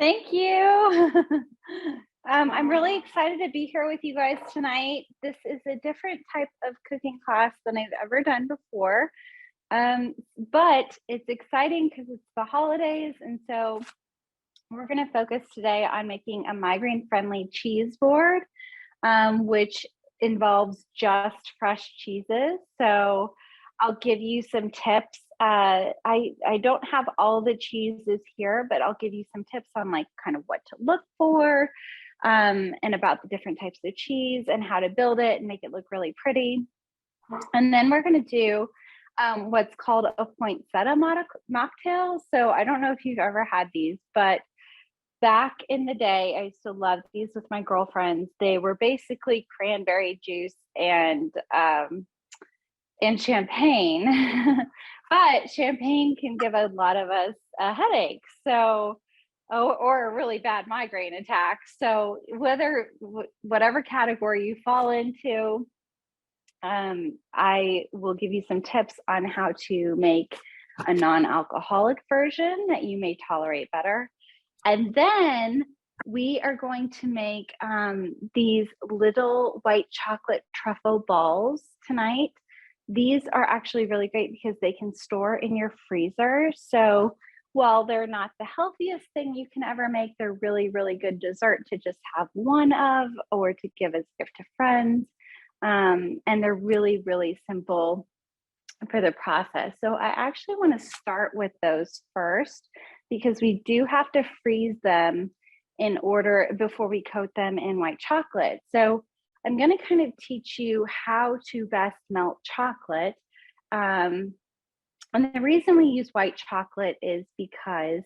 Thank you. I'm really excited to be here with you guys tonight. This is a different type of cooking class than I've ever done before. But it's exciting because it's the holidays. And so we're going to focus today on making a migraine-friendly cheese board, which involves just fresh cheeses. So I'll give you some tips. I don't have all the cheeses here, but I'll give you some tips on like kind of what to look for, and about the different types of cheese and how to build it and make it look really pretty. And then we're going to do what's called a poinsettia mocktail. So I don't know if you've ever had these, but back in the day, I used to love these with my girlfriends. They were basically cranberry juice and champagne, but champagne can give a lot of us a headache. So, or a really bad migraine attack. So whatever category you fall into, I will give you some tips on how to make a non-alcoholic version that you may tolerate better. And then we are going to make these little white chocolate truffle balls tonight. These are actually really great because they can store in your freezer. So while they're not the healthiest thing you can ever make, they're really, really good dessert to just have one of or to give as a gift to friends. And they're really, really simple for the process. So I actually want to start with those first because we do have to freeze them in order before we coat them in white chocolate. So I'm going to kind of teach you how to best melt chocolate. And the reason we use white chocolate is because,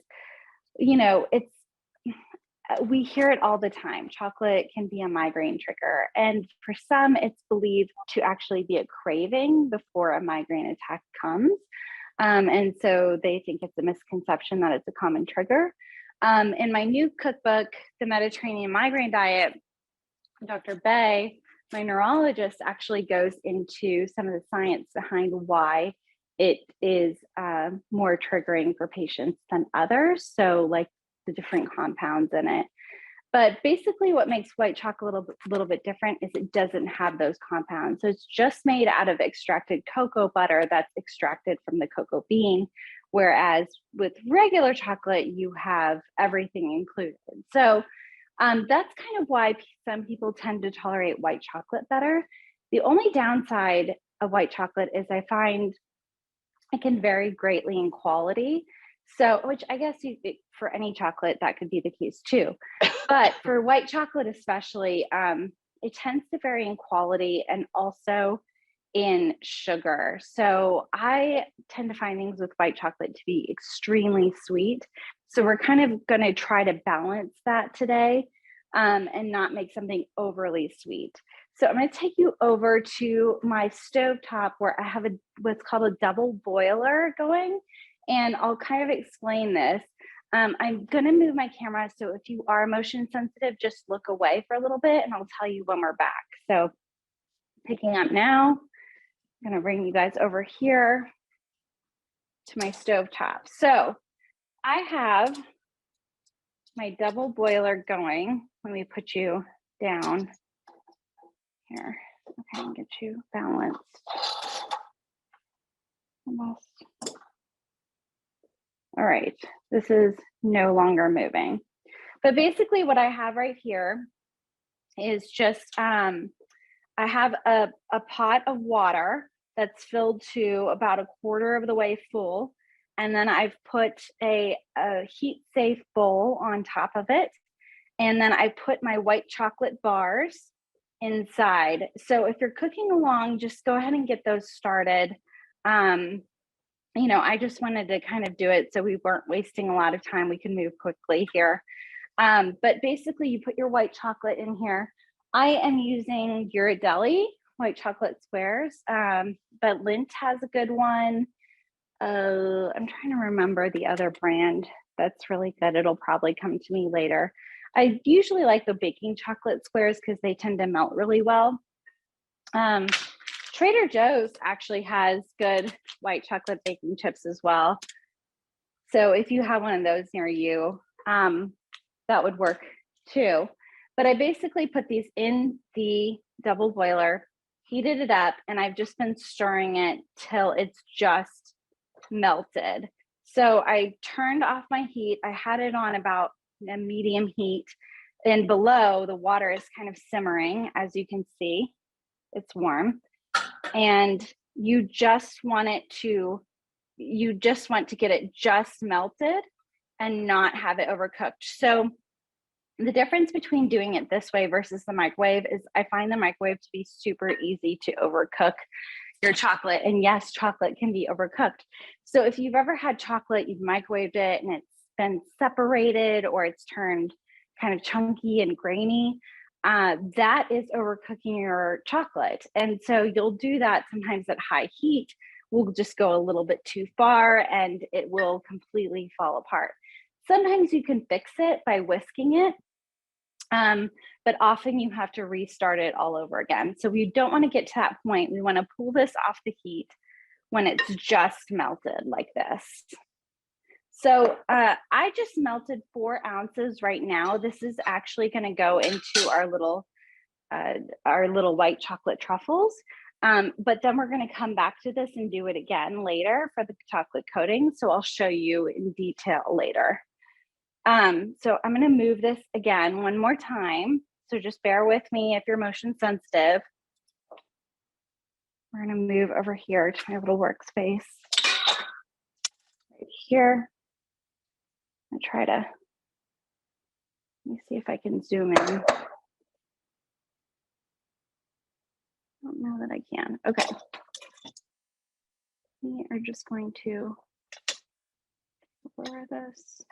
we hear it all the time. Chocolate can be a migraine trigger. And for some, it's believed to actually be a craving before a migraine attack comes. And so they think it's a misconception that it's a common trigger. In my new cookbook, The Mediterranean Migraine Diet, Dr. Bay, my neurologist, actually goes into some of the science behind why it is more triggering for patients than others. So like the different compounds in it. But basically what makes white chocolate a little bit different is it doesn't have those compounds. So it's just made out of extracted cocoa butter that's extracted from the cocoa bean. Whereas with regular chocolate, you have everything included. So that's kind of why some people tend to tolerate white chocolate better. The only downside of white chocolate is I find it can vary greatly in quality. So, which I guess for any chocolate, that could be the case too. But for white chocolate especially, it tends to vary in quality and also in sugar. So I tend to find things with white chocolate to be extremely sweet. So we're kind of going to try to balance that today, and not make something overly sweet. So I'm going to take you over to my stovetop where I have what's called a double boiler going, and I'll kind of explain this. I'm going to move my camera, so if you are motion sensitive, just look away for a little bit and I'll tell you when we're back. So picking up now, I'm going to bring you guys over here to my stovetop. So I have my double boiler going. Let me put you down here. Okay, and get you balanced. Almost. All right, this is no longer moving. But basically what I have right here is just, I have a pot of water that's filled to about a quarter of the way full. And then I've put a heat safe bowl on top of it. And then I put my white chocolate bars inside. So if you're cooking along, just go ahead and get those started. I just wanted to kind of do it so we weren't wasting a lot of time. We can move quickly here. But basically you put your white chocolate in here. I am using Ghirardelli white chocolate squares, but Lindt has a good one. I'm trying to remember the other brand that's really good. It'll probably come to me later. I usually like the baking chocolate squares because they tend to melt really well. Trader Joe's actually has good white chocolate baking chips as well. So if you have one of those near you, that would work too. But I basically put these in the double boiler, heated it up, and I've just been stirring it till it's just melted. So I turned off my heat. I had it on about a medium heat, and below the water is kind of simmering. As you can see, it's warm, and you just want to get it just melted and not have it overcooked. So the difference between doing it this way versus the microwave is I find the microwave to be super easy to overcook your chocolate. And yes, chocolate can be overcooked. So if you've ever had chocolate, you've microwaved it and it's been separated or it's turned kind of chunky and grainy, that is overcooking your chocolate. And so you'll do that sometimes at high heat. We'll just go a little bit too far and it will completely fall apart. Sometimes you can fix it by whisking it, but often you have to restart it all over again. So we don't want to get to that point. We want to pull this off the heat when it's just melted like this. So I just melted 4 ounces right now. This is actually going to go into our little white chocolate truffles. But then we're going to come back to this and do it again later for the chocolate coating. So I'll show you in detail later. So I'm going to move this again one more time. So just bear with me if you're motion sensitive. We're going to move over here to my little workspace right here. And try to, let me see if I can zoom in. I don't know that I can. Okay. We are just going to lower this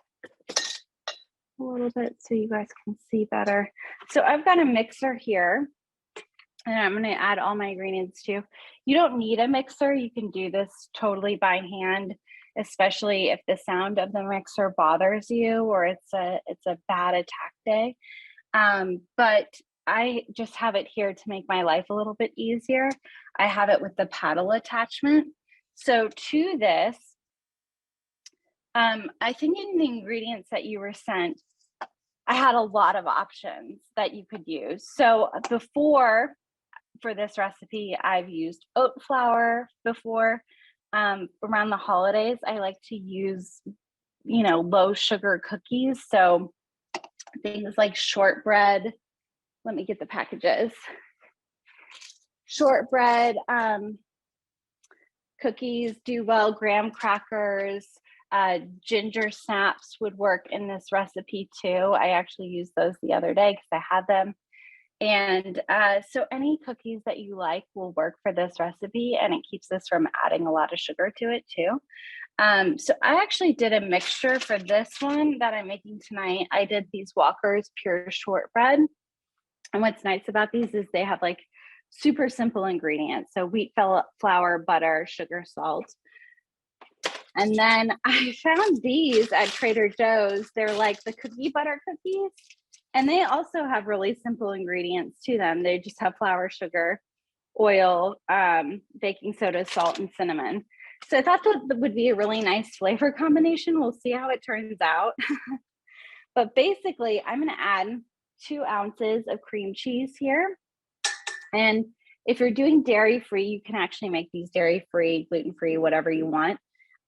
a little bit so you guys can see better. So I've got a mixer here and I'm going to add all my ingredients too. You don't need a mixer. You can do this totally by hand, especially if the sound of the mixer bothers you or it's a bad attack day. But I just have it here to make my life a little bit easier. I have it with the paddle attachment. So to this, I think in the ingredients that you were sent, I had a lot of options that you could use. So before, for this recipe, I've used oat flour before. Around the holidays, I like to use, low sugar cookies. So things like shortbread. Let me get the packages. Shortbread, cookies do well, graham crackers, ginger snaps would work in this recipe too. I actually used those the other day because I had them. And so any cookies that you like will work for this recipe, and it keeps us from adding a lot of sugar to it too. So I actually did a mixture for this one that I'm making tonight. I did these Walker's Pure Shortbread. And what's nice about these is they have like super simple ingredients. So wheat flour, butter, sugar, salt. And then I found these at Trader Joe's. They're like the cookie butter cookies. And they also have really simple ingredients to them. They just have flour, sugar, oil, baking soda, salt, and cinnamon. So I thought that would be a really nice flavor combination. We'll see how it turns out. But basically, I'm going to add 2 ounces of cream cheese here. And if you're doing dairy-free, you can actually make these dairy-free, gluten-free, whatever you want.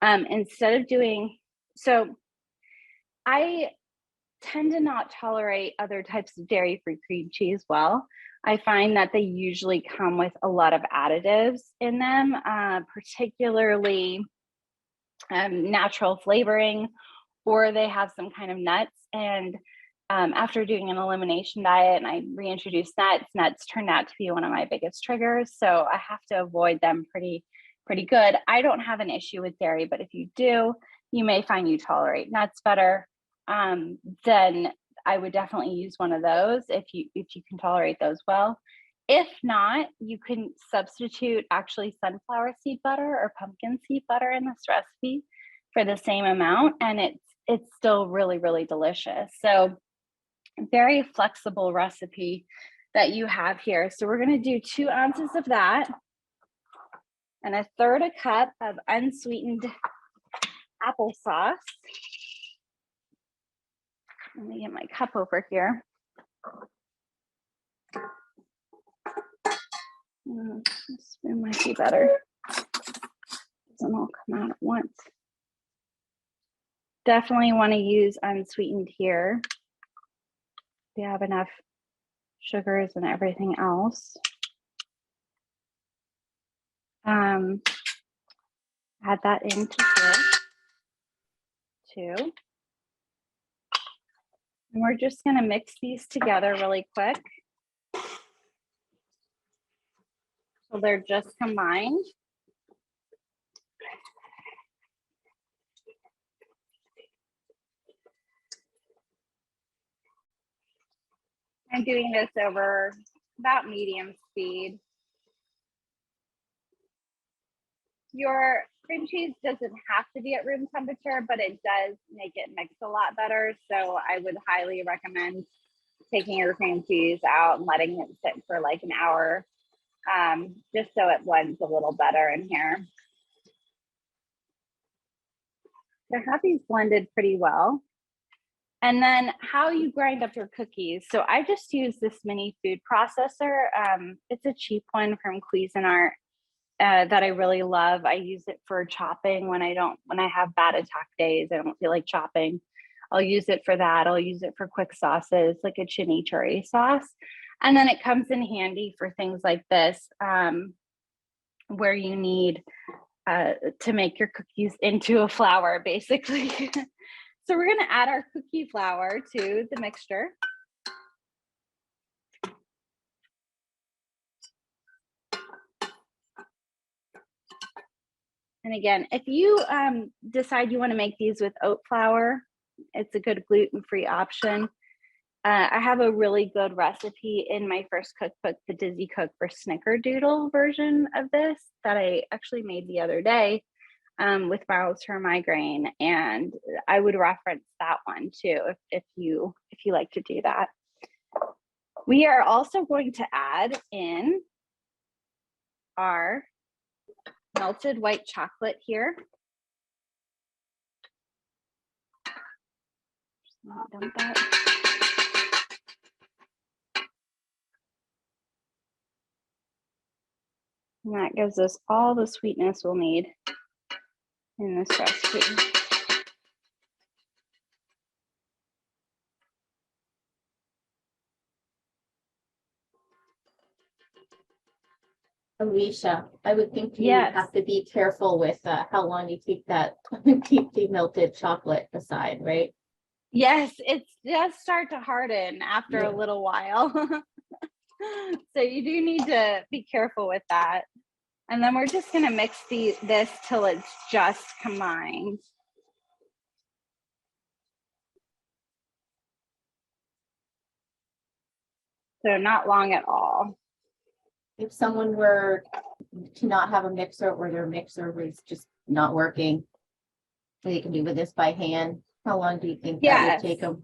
Instead of doing, so I tend to not tolerate other types of dairy-free cream cheese well. I find that they usually come with a lot of additives in them, particularly natural flavoring, or they have some kind of nuts. And after doing an elimination diet and I reintroduced nuts turned out to be one of my biggest triggers. So I have to avoid them pretty good. I don't have an issue with dairy, but if you do, you may find you tolerate nuts better. Then I would definitely use one of those if you can tolerate those well. If not, you can substitute actually sunflower seed butter or pumpkin seed butter in this recipe for the same amount, and it's still really, really delicious. So very flexible recipe that you have here. So we're going to do 2 ounces of that and 1/3 cup of unsweetened applesauce. Let me get my cup over here. This spoon might be better. Doesn't all come out at once. Definitely want to use unsweetened here. We have enough sugars and everything else. Add that into here too. And we're just going to mix these together really quick. So they're just combined. I'm doing this over about medium speed. Your cream cheese doesn't have to be at room temperature, but it does make it mix a lot better. So I would highly recommend taking your cream cheese out and letting it sit for like an hour, just so it blends a little better in here. So I have these blended pretty well. And then how you grind up your cookies. So I just use this mini food processor. It's a cheap one from Cuisinart that I really love. I use it for chopping when I have bad attack days, I don't feel like chopping. I'll use it for that. I'll use it for quick sauces, like a chimichurri sauce. And then it comes in handy for things like this, where you need to make your cookies into a flour, basically. So we're going to add our cookie flour to the mixture. And again, if you decide you want to make these with oat flour, it's a good gluten-free option. I have a really good recipe in my first cookbook, the Dizzy Cook for Snickerdoodle version of this that I actually made the other day with mild term migraine, and I would reference that one too if you like to do that. We are also going to add in our melted white chocolate here. Just dump that. And that gives us all the sweetness we'll need in this recipe. Alicia, I would think you have to be careful with how long you keep the melted chocolate aside, right? Yes, it does start to harden after a little while. So you do need to be careful with that. And then we're just going to mix this till it's just combined. So not long at all. If someone were to not have a mixer or their mixer was just not working, they can do with this by hand, how long do you think that would take them?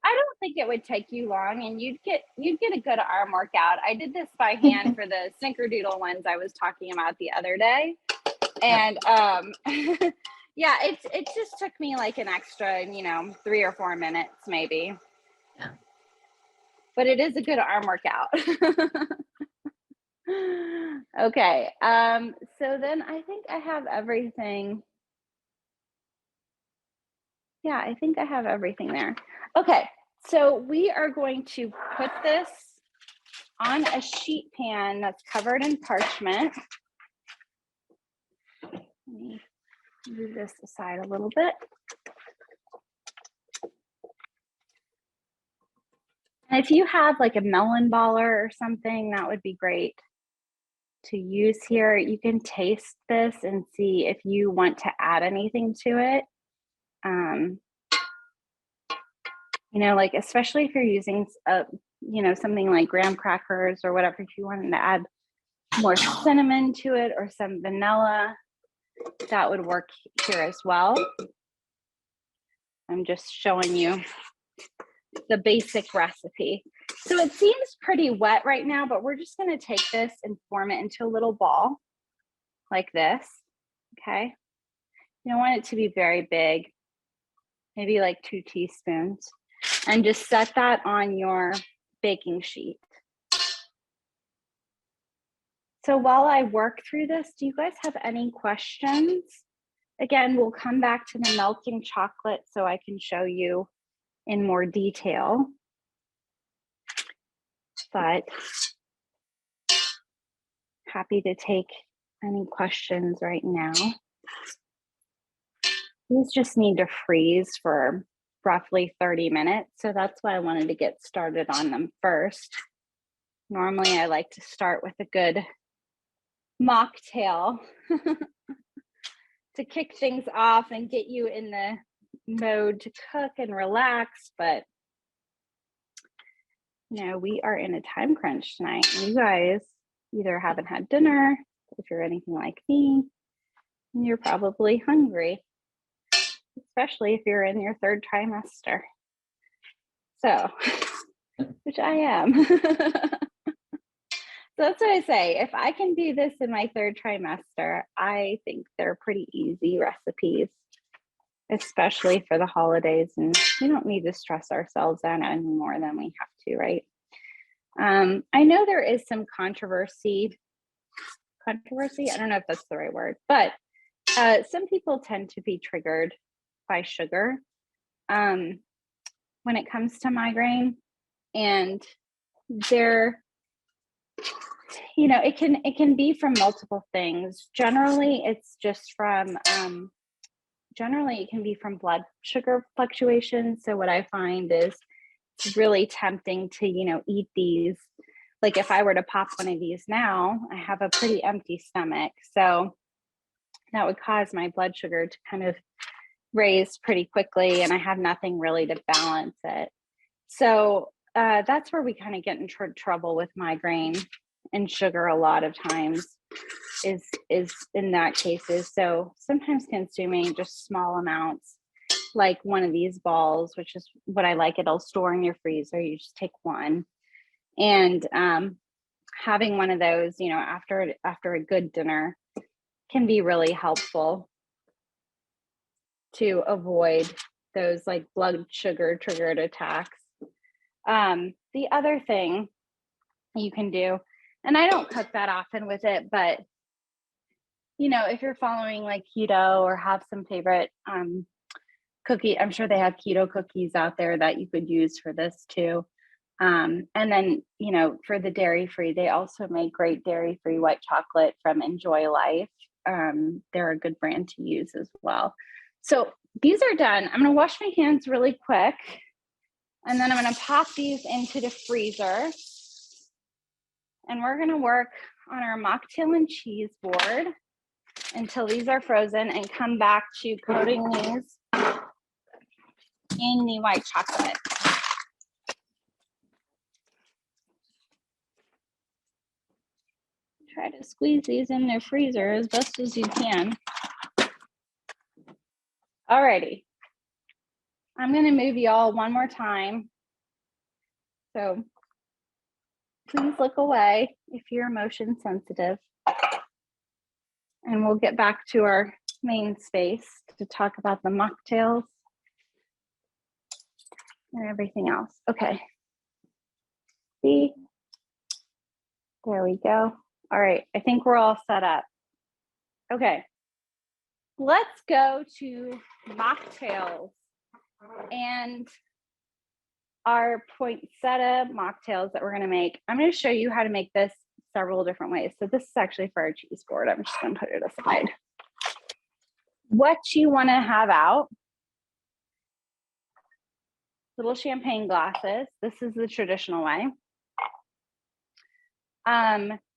I don't think it would take you long, and you'd get a good arm workout. I did this by hand for the Snickerdoodle ones I was talking about the other day. And yeah, it just took me like an extra, 3 or 4 minutes maybe. Yeah. But it is a good arm workout. Okay. So then I think I have everything. Yeah, I think I have everything there. Okay, so we are going to put this on a sheet pan that's covered in parchment. Let me move this aside a little bit. And if you have like a melon baller or something, that would be great to use here. You can taste this and see if you want to add anything to it. Like especially if you're using something like graham crackers or whatever, if you wanted to add more cinnamon to it or some vanilla, that would work here as well. I'm just showing you the basic recipe. So it seems pretty wet right now, but we're just going to take this and form it into a little ball like this. Okay. You don't want it to be very big. maybe like 2 teaspoons, and just set that on your baking sheet. So while I work through this, do you guys have any questions? Again, we'll come back to the melting chocolate so I can show you in more detail. But happy to take any questions right now. These just need to freeze for roughly 30 minutes. So that's why I wanted to get started on them first. Normally I like to start with a good mocktail to kick things off and get you in the mode to cook and relax. But you know, we are in a time crunch tonight. You guys either haven't had dinner, if you're anything like me, and you're probably hungry, especially if you're in your 3rd trimester. So, which I am. So that's what I say. If I can do this in my 3rd trimester, I think they're pretty easy recipes, especially for the holidays. And we don't need to stress ourselves out any more than we have to, right? I know there is some controversy, I don't know if that's the right word, but some people tend to be triggered by sugar when it comes to migraine. And there, you know, it can be from multiple things. Generally, it's just from, generally it can be from blood sugar fluctuations. So what I find is it's really tempting to, you know, eat these. Like if I were to pop one of these now, I have a pretty empty stomach. So that would cause my blood sugar to kind of raise pretty quickly, and I have nothing really to balance it. So that's where we kind of get in trouble with migraine and sugar a lot of times is in that cases. So sometimes consuming just small amounts, like one of these balls, which is what I like. It'll store in your freezer. You just take one, and having one of those, you know, after a good dinner can be really helpful to avoid those like blood sugar triggered attacks. The other thing you can do, and I don't cook that often with it, but you know, if you're following like keto or have some favorite cookie, I'm sure they have keto cookies out there that you could use for this too. And then, you know, for the dairy-free, they also make great dairy-free white chocolate from Enjoy Life. They're a good brand to use as well. So these are done. I'm going to wash my hands really quick, and then I'm going to pop these into the freezer, and we're going to work on our mocktail and cheese board until these are frozen, and come back to coating these in the white chocolate. Try to squeeze these in their freezer as best as you can. Alrighty. I'm going to move y'all one more time. So please look away if you're motion sensitive. And we'll get back to our main space to talk about the mocktails and everything else. Okay. See? There we go. All right. I think we're all set up. Okay. Let's go to mocktails and our poinsettia mocktails that we're going to make. I'm going to show you how to make this several different ways. So this is actually for our cheese board. I'm just going to put it aside. What you want to have out, little champagne glasses. This is the traditional way.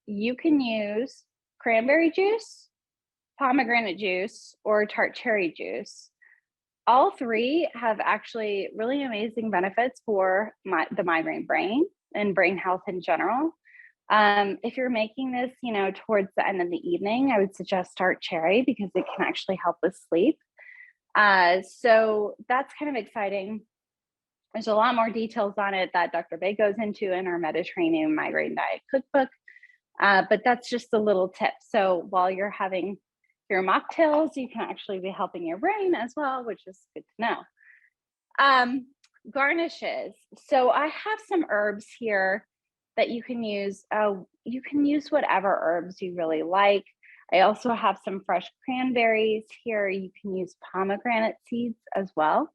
You can use cranberry juice, pomegranate juice, or tart cherry juice. All three have actually really amazing benefits for the migraine brain and brain health in general. If you're making this, you know, towards the end of the evening, I would suggest tart cherry because it can actually help with sleep. So that's kind of exciting. There's a lot more details on it that Dr. Bay goes into in our Mediterranean migraine diet cookbook. But that's just a little tip. So while you're having your mocktails, you can actually be helping your brain as well, which is good to know. Garnishes. So I have some herbs here that you can use. You can use whatever herbs you really like. I also have some fresh cranberries here. You can use pomegranate seeds as well.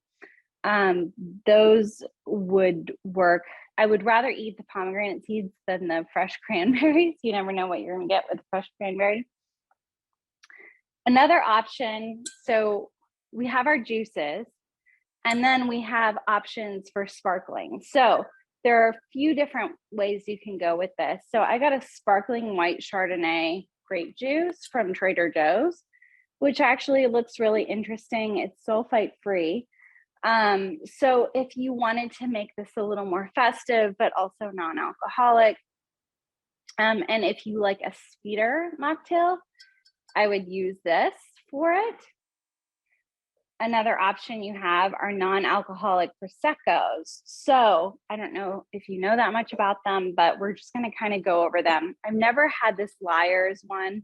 Those would work. I would rather eat the pomegranate seeds than the fresh cranberries. You never know what you're going to get with fresh cranberry. Another option, so we have our juices, and then we have options for sparkling. So there are a few different ways you can go with this. So I got a sparkling white Chardonnay grape juice from Trader Joe's, which actually looks really interesting. It's sulfite free. So if you wanted to make this a little more festive, but also non-alcoholic, and if you like a sweeter mocktail, I would use this for it. Another option you have are non-alcoholic Prosecco's. So I don't know if you know that much about them, but we're just going to kind of go over them. I've never had this Liars one.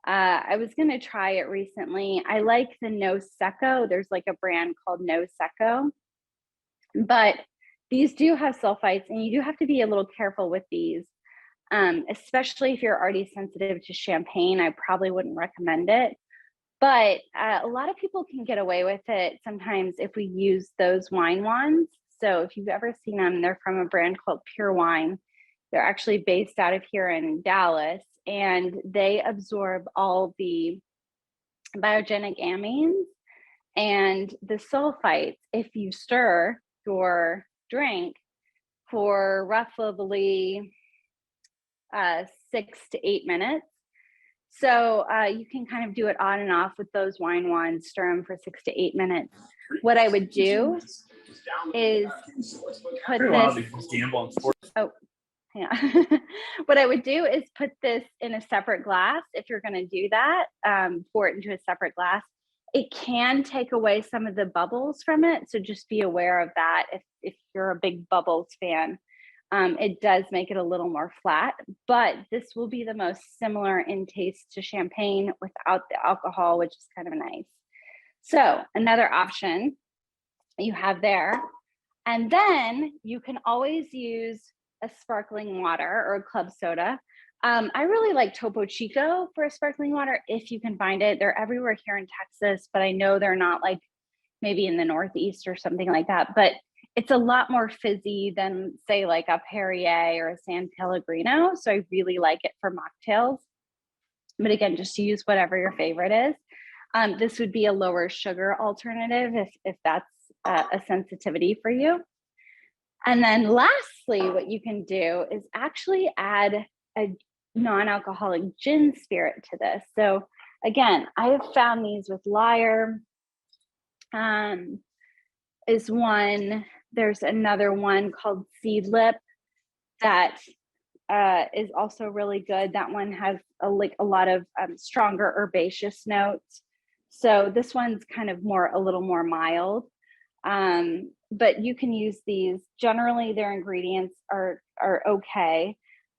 I was going to try it recently. I like the No Secco. There's like a brand called No Secco, but these do have sulfites, and you do have to be a little careful with these, especially if you're already sensitive to champagne. I probably wouldn't recommend it, but a lot of people can get away with it sometimes if we use those wine wands. So if you've ever seen them, they're from a brand called Pure Wine. They're actually based out of here in Dallas, and they absorb all the biogenic amines and the sulfites if you stir your drink for roughly 6 to 8 minutes. So you can kind of do it on and off with those wine wands, stir them for 6 to 8 minutes. What I would do is put this, yeah. What I would do is put this in a separate glass. If you're going to do that, pour it into a separate glass. It can take away some of the bubbles from it. So just be aware of that. If you're a big bubbles fan, it does make it a little more flat, but this will be the most similar in taste to champagne without the alcohol, which is kind of nice. So another option you have there. And then you can always use a sparkling water or a club soda. I really like Topo Chico for a sparkling water if you can find it. They're everywhere here in Texas, but I know they're not like maybe in the Northeast or something like that. But it's a lot more fizzy than say like a Perrier or a San Pellegrino. So I really like it for mocktails. But again, just use whatever your favorite is. This would be a lower sugar alternative if that's a sensitivity for you. And then lastly, what you can do is actually add a non-alcoholic gin spirit to this. So again, I have found these with Lyre is one. There's another one called Seedlip that is also really good. That one has a lot of stronger herbaceous notes. So this one's kind of a little more mild. But you can use these. Generally, their ingredients are okay,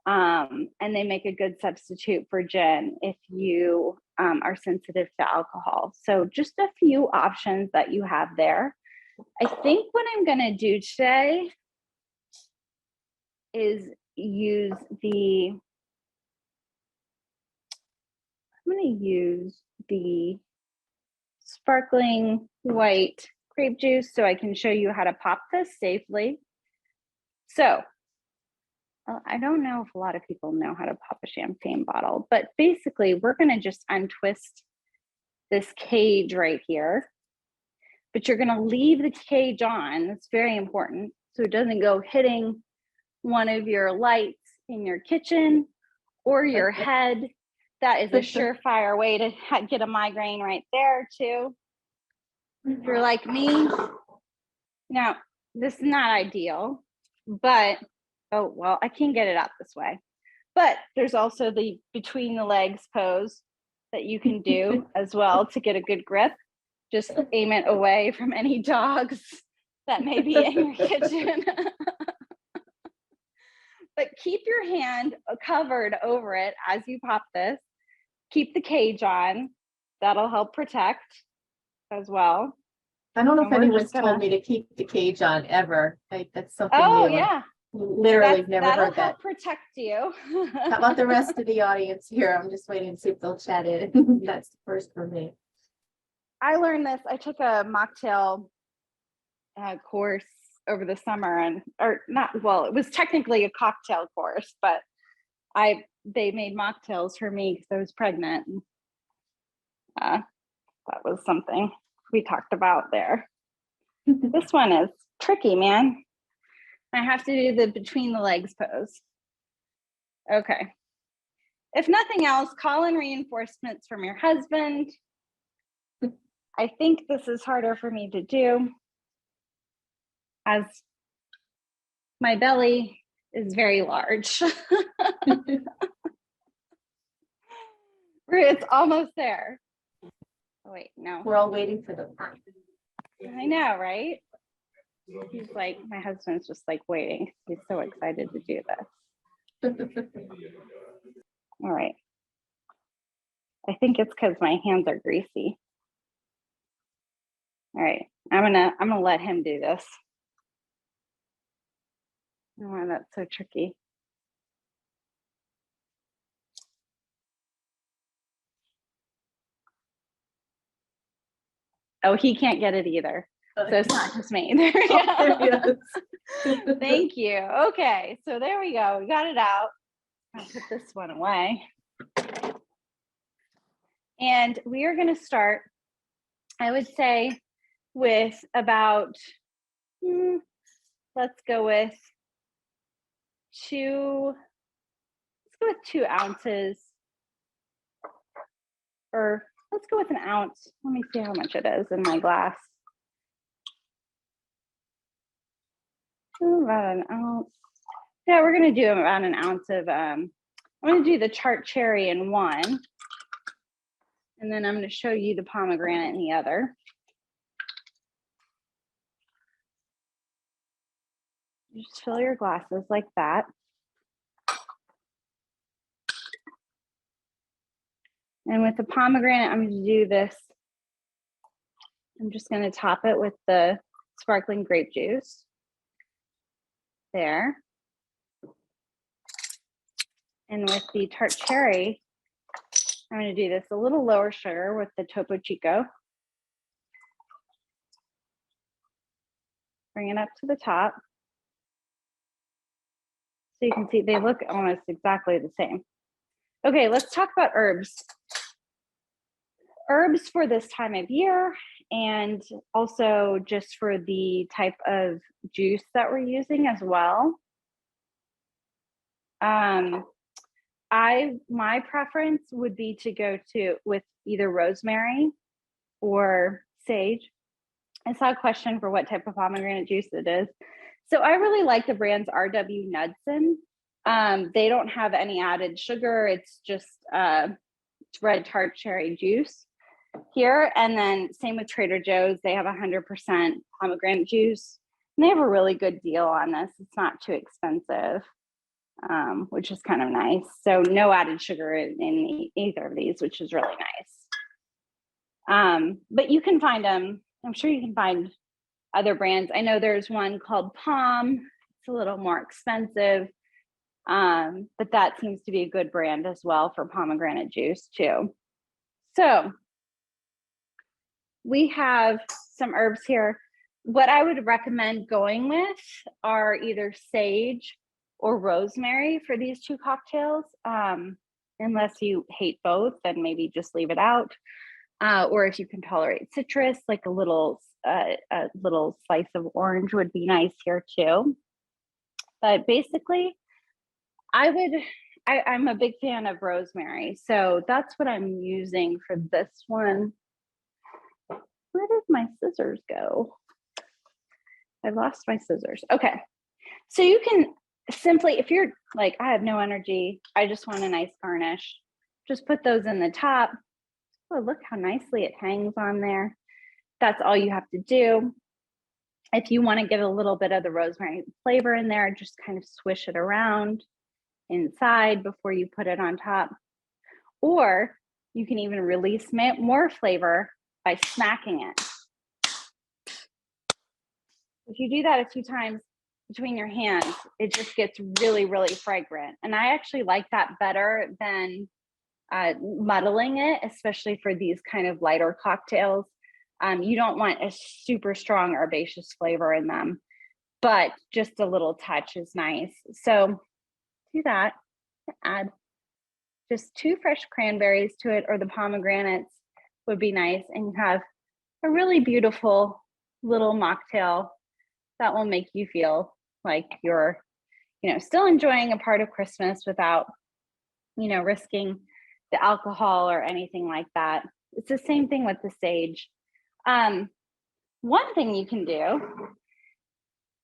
and they make a good substitute for gin if you are sensitive to alcohol. So just a few options that you have there. I think what I'm going to do today is use the sparkling white grape juice so I can show you how to pop this safely. So I don't know if a lot of people know how to pop a champagne bottle, but basically we're going to just untwist this cage right here, but you're going to leave the cage on. That's very important. So it doesn't go hitting one of your lights in your kitchen or your head. That is a surefire way to get a migraine right there too. If you're like me, now this is not ideal, but oh well, I can get it out this way. But there's also the between the legs pose that you can do as well to get a good grip. Just aim it away from any dogs that may be in your kitchen. But keep your hand covered over it as you pop this. Keep the cage on. That'll help protect as well. I don't know And if we're anyone's just gonna, told me to keep the cage on ever. That's something oh new. yeah, Literally never that'll heard that. help protect you. How about the rest of the audience here? I'm just waiting to see if they'll chat in. That's the first for me. I learned this. I took a mocktail course over the summer, and or not. Well, it was technically a cocktail course, but they made mocktails for me because I was pregnant. And, that was something we talked about there. This one is tricky, man. I have to do the between the legs pose. Okay. If nothing else, call in reinforcements from your husband. I think this is harder for me to do as my belly is very large. It's almost there. Oh, wait, no. We're all waiting for the. I know, right? He's like, my husband's just like waiting. He's so excited to do this. All right. I think it's because my hands are greasy. All right, I'm gonna let him do this. Oh, that's so tricky. Oh, he can't get it either. So it's not just me. There we go. Thank you. Okay, so there we go. We got it out. I'll put this one away. And we are going to start, I would say, with about, let's go with 2 ounces, or let's go with an ounce. Let me see how much it is in my glass. About an ounce. Yeah, we're going to do about an ounce of, I'm going to do the tart cherry in one. And then I'm going to show you the pomegranate in the other. Just fill your glasses like that. And with the pomegranate, I'm going to do this. I'm just going to top it with the sparkling grape juice. There. And with the tart cherry, I'm going to do this a little lower sugar with the Topo Chico. Bring it up to the top. So you can see they look almost exactly the same. Okay, let's talk about herbs. Herbs for this time of year, and also just for the type of juice that we're using as well. My preference would be to go with either rosemary or sage. I saw a question for what type of pomegranate juice it is. So I really like the brands R.W. Knudsen. They don't have any added sugar. It's just red tart cherry juice here. And then same with Trader Joe's. They have 100% pomegranate juice. And they have a really good deal on this. It's not too expensive, which is kind of nice. So no added sugar in either of these, which is really nice. But you can find them. I'm sure you can find other brands. I know there's one called Palm. It's a little more expensive, but that seems to be a good brand as well for pomegranate juice too. So we have some herbs here. What I would recommend going with are either sage or rosemary for these two cocktails. Unless you hate both, then maybe just leave it out. Or if you can tolerate citrus, like a little slice of orange would be nice here too. But basically, I'm a big fan of rosemary. So that's what I'm using for this one. Where did my scissors go? I lost my scissors. Okay. So you can simply, if you're like, I have no energy, I just want a nice garnish, just put those in the top. Oh, look how nicely it hangs on there. That's all you have to do. If you want to get a little bit of the rosemary flavor in there, just kind of swish it around inside before you put it on top. Or you can even release more flavor by smacking it. If you do that a few times between your hands, it just gets really, really fragrant. And I actually like that better than muddling it, especially for these kind of lighter cocktails. You don't want a super strong herbaceous flavor in them, but just a little touch is nice. So do that. Add just 2 fresh cranberries to it, or the pomegranates would be nice. And you have a really beautiful little mocktail that will make you feel like you're, still enjoying a part of Christmas without, risking the alcohol or anything like that. It's the same thing with the sage. One thing you can do,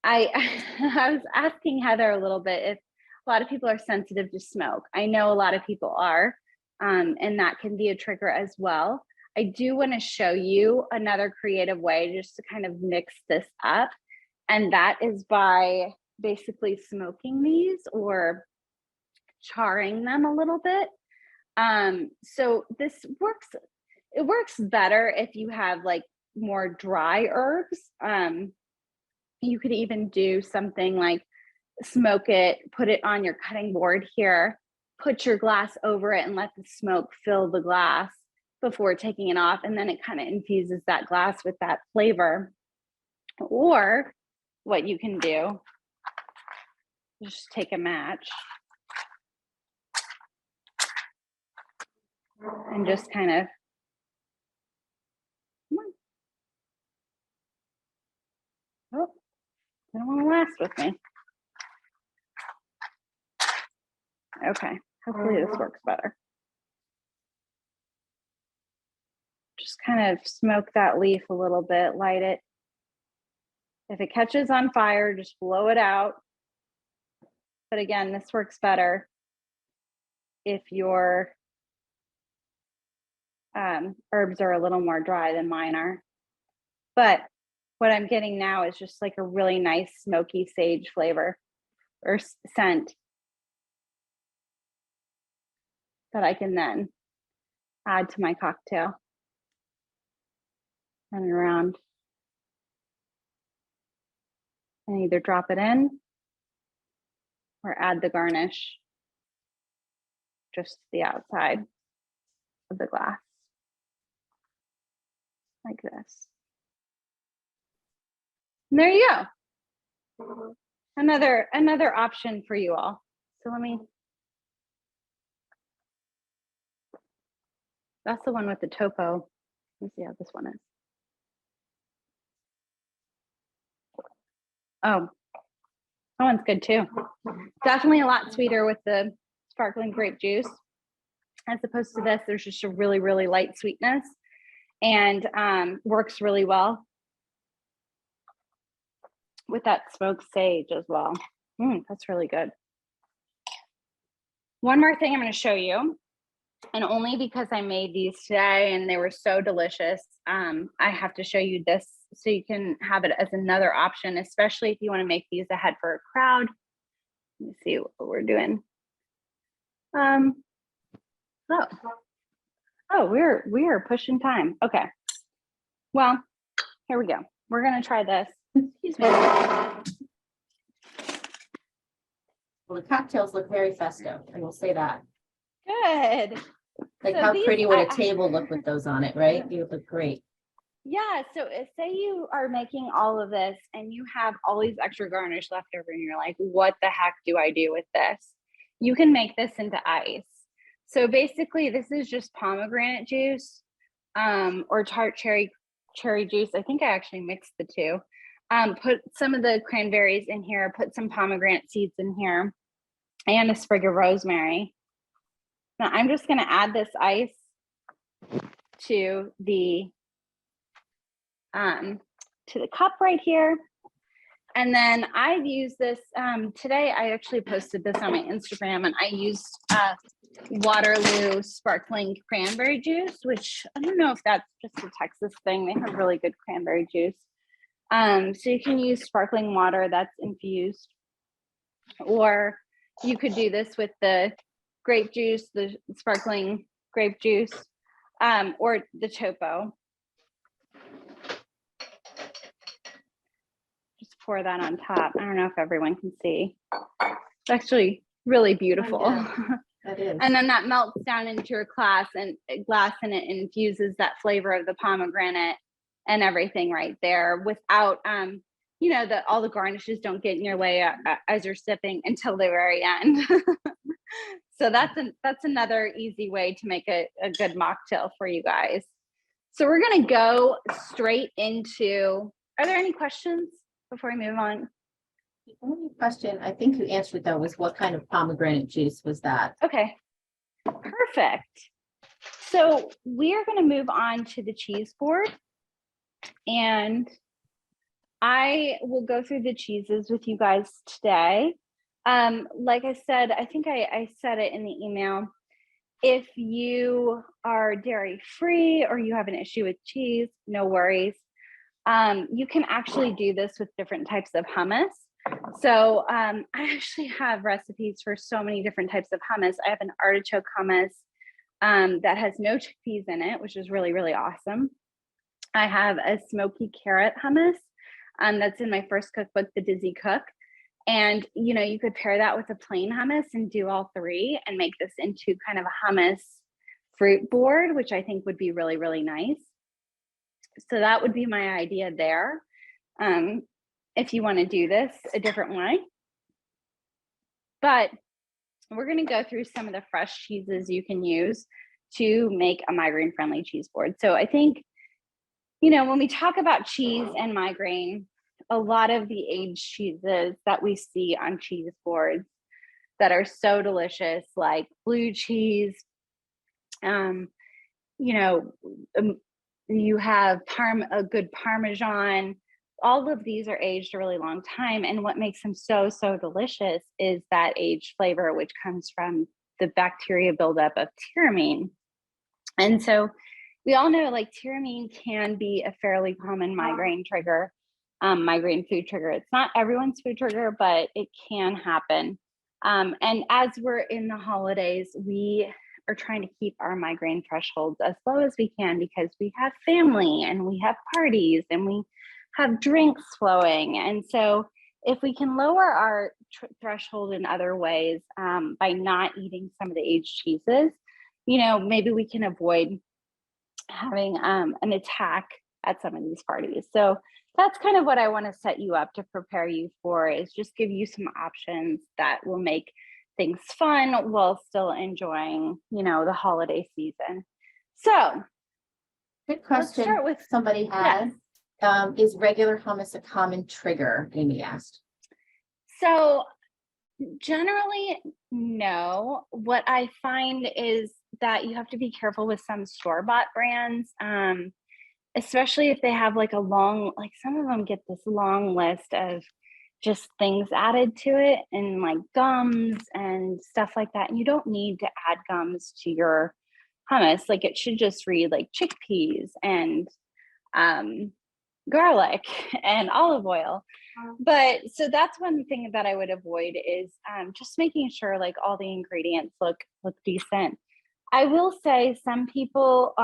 I was asking Heather a little bit if a lot of people are sensitive to smoke. I know a lot of people are, and that can be a trigger as well. I do want to show you another creative way just to kind of mix this up. And that is by basically smoking these or charring them a little bit. So this works, it works better if you have like more dry herbs. You could even do something like smoke it, put it on your cutting board here, put your glass over it and let the smoke fill the glass before taking it off. And then it kind of infuses that glass with that flavor. Or what you can do, just take a match and just kind of, oh, they don't want to last with me. Okay, hopefully this works better. Just kind of smoke that leaf a little bit, light it. If it catches on fire, just blow it out. But again, this works better if your herbs are a little more dry than mine are. But what I'm getting now is just like a really nice smoky sage flavor or scent that I can then add to my cocktail. Run it around. And either drop it in or add the garnish just to the outside of the glass, like this. And there you go. Another option for you all. So that's the one with the topo. Let me see how this one is. Oh, that one's good too. Definitely a lot sweeter with the sparkling grape juice as opposed to this. There's just a really, really light sweetness and works really well with that smoked sage as well. That's really good. One more thing I'm going to show you, and only because I made these today and they were so delicious, I have to show you this so you can have it as another option, especially if you want to make these ahead for a crowd. Let me see what we're doing. We are pushing time. Okay. Well, here we go. We're going to try this. Excuse me. Well, the cocktails look very festive, I will say that. Good. Like so how pretty would a table look with those on it, right? You look great. Yeah, so say you are making all of this and you have all these extra garnish left over and you're like, what the heck do I do with this? You can make this into ice. So basically this is just pomegranate juice or tart cherry juice. I think I actually mixed the two. Put some of the cranberries in here, put some pomegranate seeds in here and a sprig of rosemary. Now I'm just gonna add this ice to the cup right here. And then I've used this today. I actually posted this on my Instagram and I used Waterloo sparkling cranberry juice, which I don't know if that's just a Texas thing. They have really good cranberry juice. So you can use sparkling water that's infused, or you could do this with the grape juice, the sparkling grape juice, or the topo. pour that on top. I don't know if everyone can see. It's actually really beautiful. That is. And then that melts down into your glass and it infuses that flavor of the pomegranate and everything right there without, all the garnishes don't get in your way as you're sipping until the very end. So that's another easy way to make a good mocktail for you guys. So we're going to go straight into, are there any questions before we move on? The only question I think you answered though was what kind of pomegranate juice was that? Okay, perfect. So we are going to move on to the cheese board, and I will go through the cheeses with you guys today. Like I said, I think I said it in the email. If you are dairy free or you have an issue with cheese, no worries. You can actually do this with different types of hummus. So I actually have recipes for so many different types of hummus. I have an artichoke hummus that has no chickpeas in it, which is really, really awesome. I have a smoky carrot hummus that's in my first cookbook, The Dizzy Cook. And, you could pair that with a plain hummus and do all three and make this into kind of a hummus fruit board, which I think would be really, really nice. So that would be my idea there. If you want to do this a different way. But we're going to go through some of the fresh cheeses you can use to make a migraine-friendly cheese board. So I think, when we talk about cheese and migraine, a lot of the aged cheeses that we see on cheese boards that are so delicious, like blue cheese, you have a good Parmesan. All of these are aged a really long time. And what makes them so, so delicious is that aged flavor, which comes from the bacteria buildup of tyramine. And so we all know tyramine can be a fairly common migraine trigger, migraine food trigger. It's not everyone's food trigger, but it can happen. And as we're in the holidays, we are trying to keep our migraine thresholds as low as we can because we have family and we have parties and we have drinks flowing. And so if we can lower our threshold in other ways by not eating some of the aged cheeses, maybe we can avoid having an attack at some of these parties. So that's kind of what I want to set you up to prepare you for, is just give you some options that will make things fun while still enjoying, the holiday season. So good question. Let's start with somebody had. Yes. Is regular hummus a common trigger? Amy asked. So generally, no. What I find is that you have to be careful with some store-bought brands, especially if they have a long, some of them get this long list of just things added to it and gums and stuff like that. And you don't need to add gums to your hummus. It should just read chickpeas and garlic and olive oil. But so that's one thing that I would avoid is just making sure all the ingredients look decent. I will say some people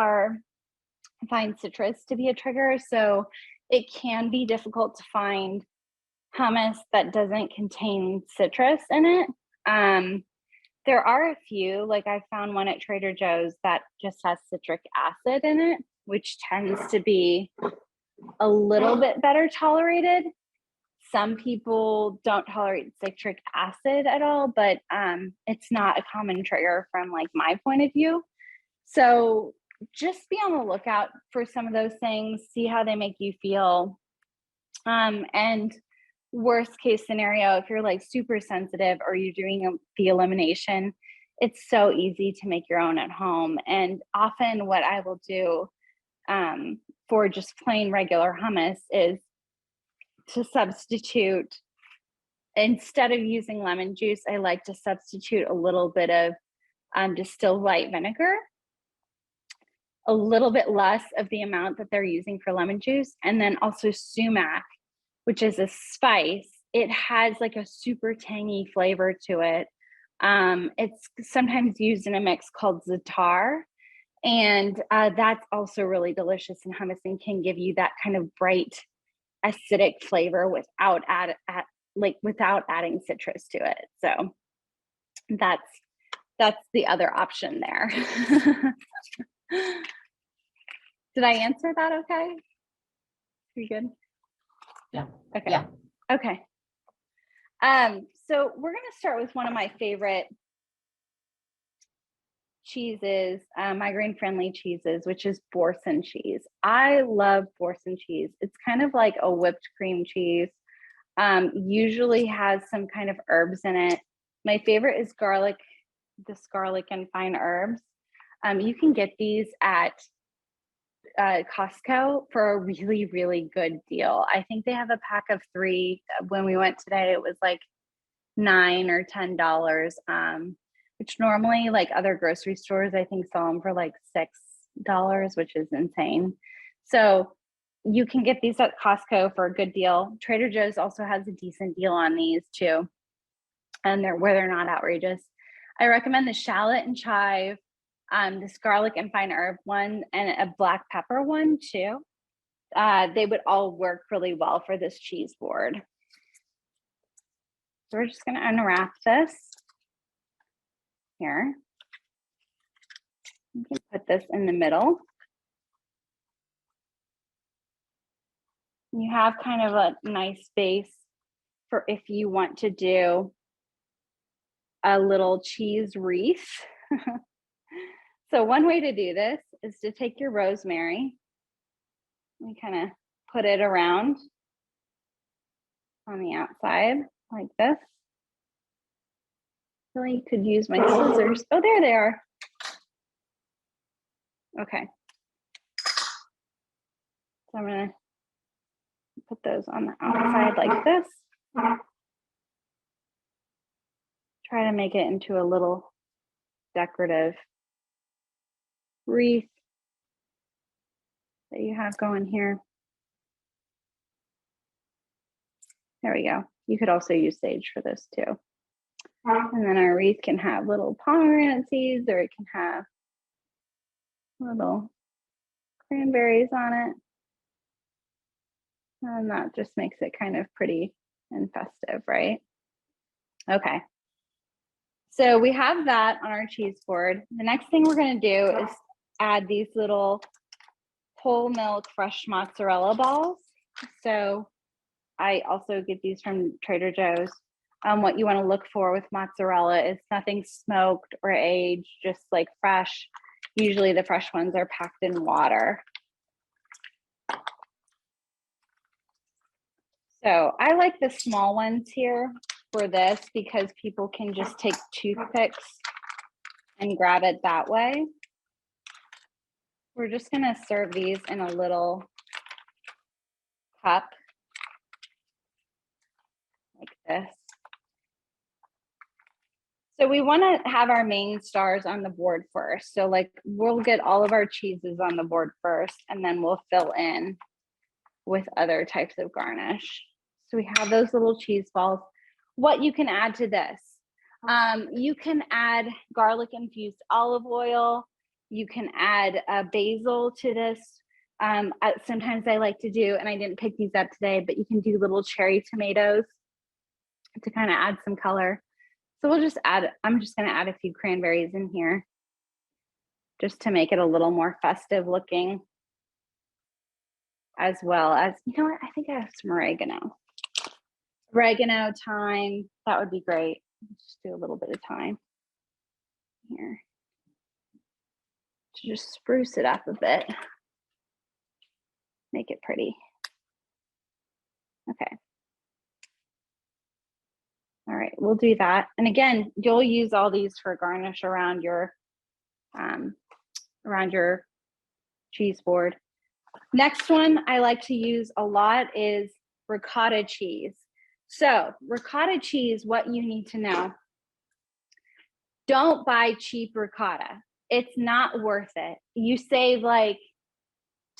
find citrus to be a trigger, so it can be difficult to find hummus that doesn't contain citrus in it. There are a few, I found one at Trader Joe's that just has citric acid in it, which tends to be a little bit better tolerated. Some people don't tolerate citric acid at all, but it's not a common trigger from my point of view. So just be on the lookout for some of those things, see how they make you feel. And worst case scenario, if you're super sensitive or you're doing the elimination, it's so easy to make your own at home. And often what I will do for just plain regular hummus is to substitute, instead of using lemon juice, I like to substitute a little bit of distilled white vinegar, a little bit less of the amount that they're using for lemon juice, and then also sumac, which is a spice. It has a super tangy flavor to it. It's sometimes used in a mix called za'atar, and that's also really delicious in hummus and can give you that kind of bright acidic flavor without without adding citrus to it. So that's the other option there. Did I answer that okay? You good? Yeah. Okay. Yeah. Okay. So we're going to start with one of my favorite cheeses, migraine-friendly cheeses, which is Boursin cheese. I love Boursin cheese. It's kind of like a whipped cream cheese. Usually has some kind of herbs in it. My favorite is garlic, this garlic and fine herbs. You can get these at Costco for a really, really good deal. I think they have a pack of 3. When we went today, it was like $9 or $10, which normally like other grocery stores, I think sell them for like $6, which is insane. So you can get these at Costco for a good deal. Trader Joe's also has a decent deal on these too. And they're not outrageous. I recommend the shallot and chive, this garlic and fine herb one, and a black pepper one too. They would all work really well for this cheese board. So we're just going to unwrap this here. You can put this in the middle. You have kind of a nice space for if you want to do a little cheese wreath. So one way to do this is to take your rosemary and kind of put it around on the outside like this. Really could use my scissors. Oh, there they are. Okay. So I'm going to put those on the outside like this. Try to make it into a little decorative wreath that you have going here. There we go. You could also use sage for this too. And then our wreath can have little pomegranate seeds, or it can have little cranberries on it. And that just makes it kind of pretty and festive, right? Okay. So we have that on our cheese board. The next thing we're going to do is add these little whole milk fresh mozzarella balls. So I also get these from Trader Joe's. What you want to look for with mozzarella is nothing smoked or aged, just like fresh. Usually the fresh ones are packed in water. So I like the small ones here for this because people can just take toothpicks and grab it that way. We're just going to serve these in a little cup like this. So we want to have our main stars on the board first. So like we'll get all of our cheeses on the board first, and then we'll fill in with other types of garnish. So we have those little cheese balls. What you can add to this, you can add garlic infused olive oil. You can add basil to this. Sometimes I like to do, and I didn't pick these up today, but you can do little cherry tomatoes to kind of add some color. So we'll just add, I'm just going to add a few cranberries in here just to make it a little more festive looking, as well as, you know what, I think I have some oregano, thyme. That would be great. Just do a little bit of thyme here to just spruce it up a bit, make it pretty. Okay. All right, we'll do that. And again, you'll use all these for garnish around your cheese board. Next one I like to use a lot is ricotta cheese. So ricotta cheese, what you need to know, don't buy cheap ricotta. It's not worth it. You save like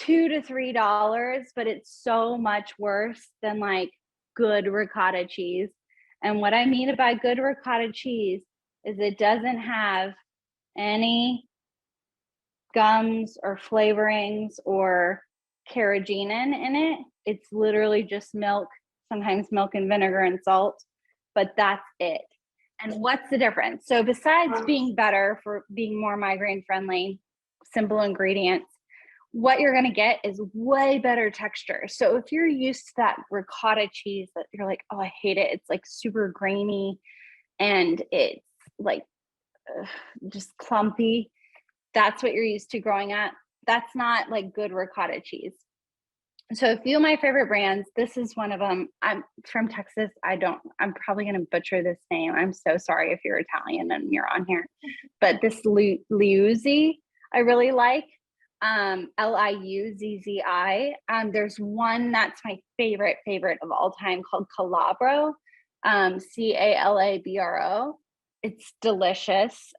$2 to $3, but it's so much worse than like good ricotta cheese. And what I mean by good ricotta cheese is it doesn't have any gums or flavorings or carrageenan in it. It's literally just milk, sometimes milk and vinegar and salt, but that's it. And what's the difference? So besides being better for being more migraine friendly, simple ingredients, what you're going to get is way better texture. So if you're used to that ricotta cheese that you're like, oh, I hate it, it's like super grainy and it's like just clumpy, that's what you're used to growing up. That's not like good ricotta cheese. So a few of my favorite brands, this is one of them. I'm from Texas. I'm probably going to butcher this name. I'm so sorry if you're Italian and you're on here, but this Liuzzi, I really like. Liuzzi. There's one that's my favorite of all time called Calabro, Calabro. It's delicious.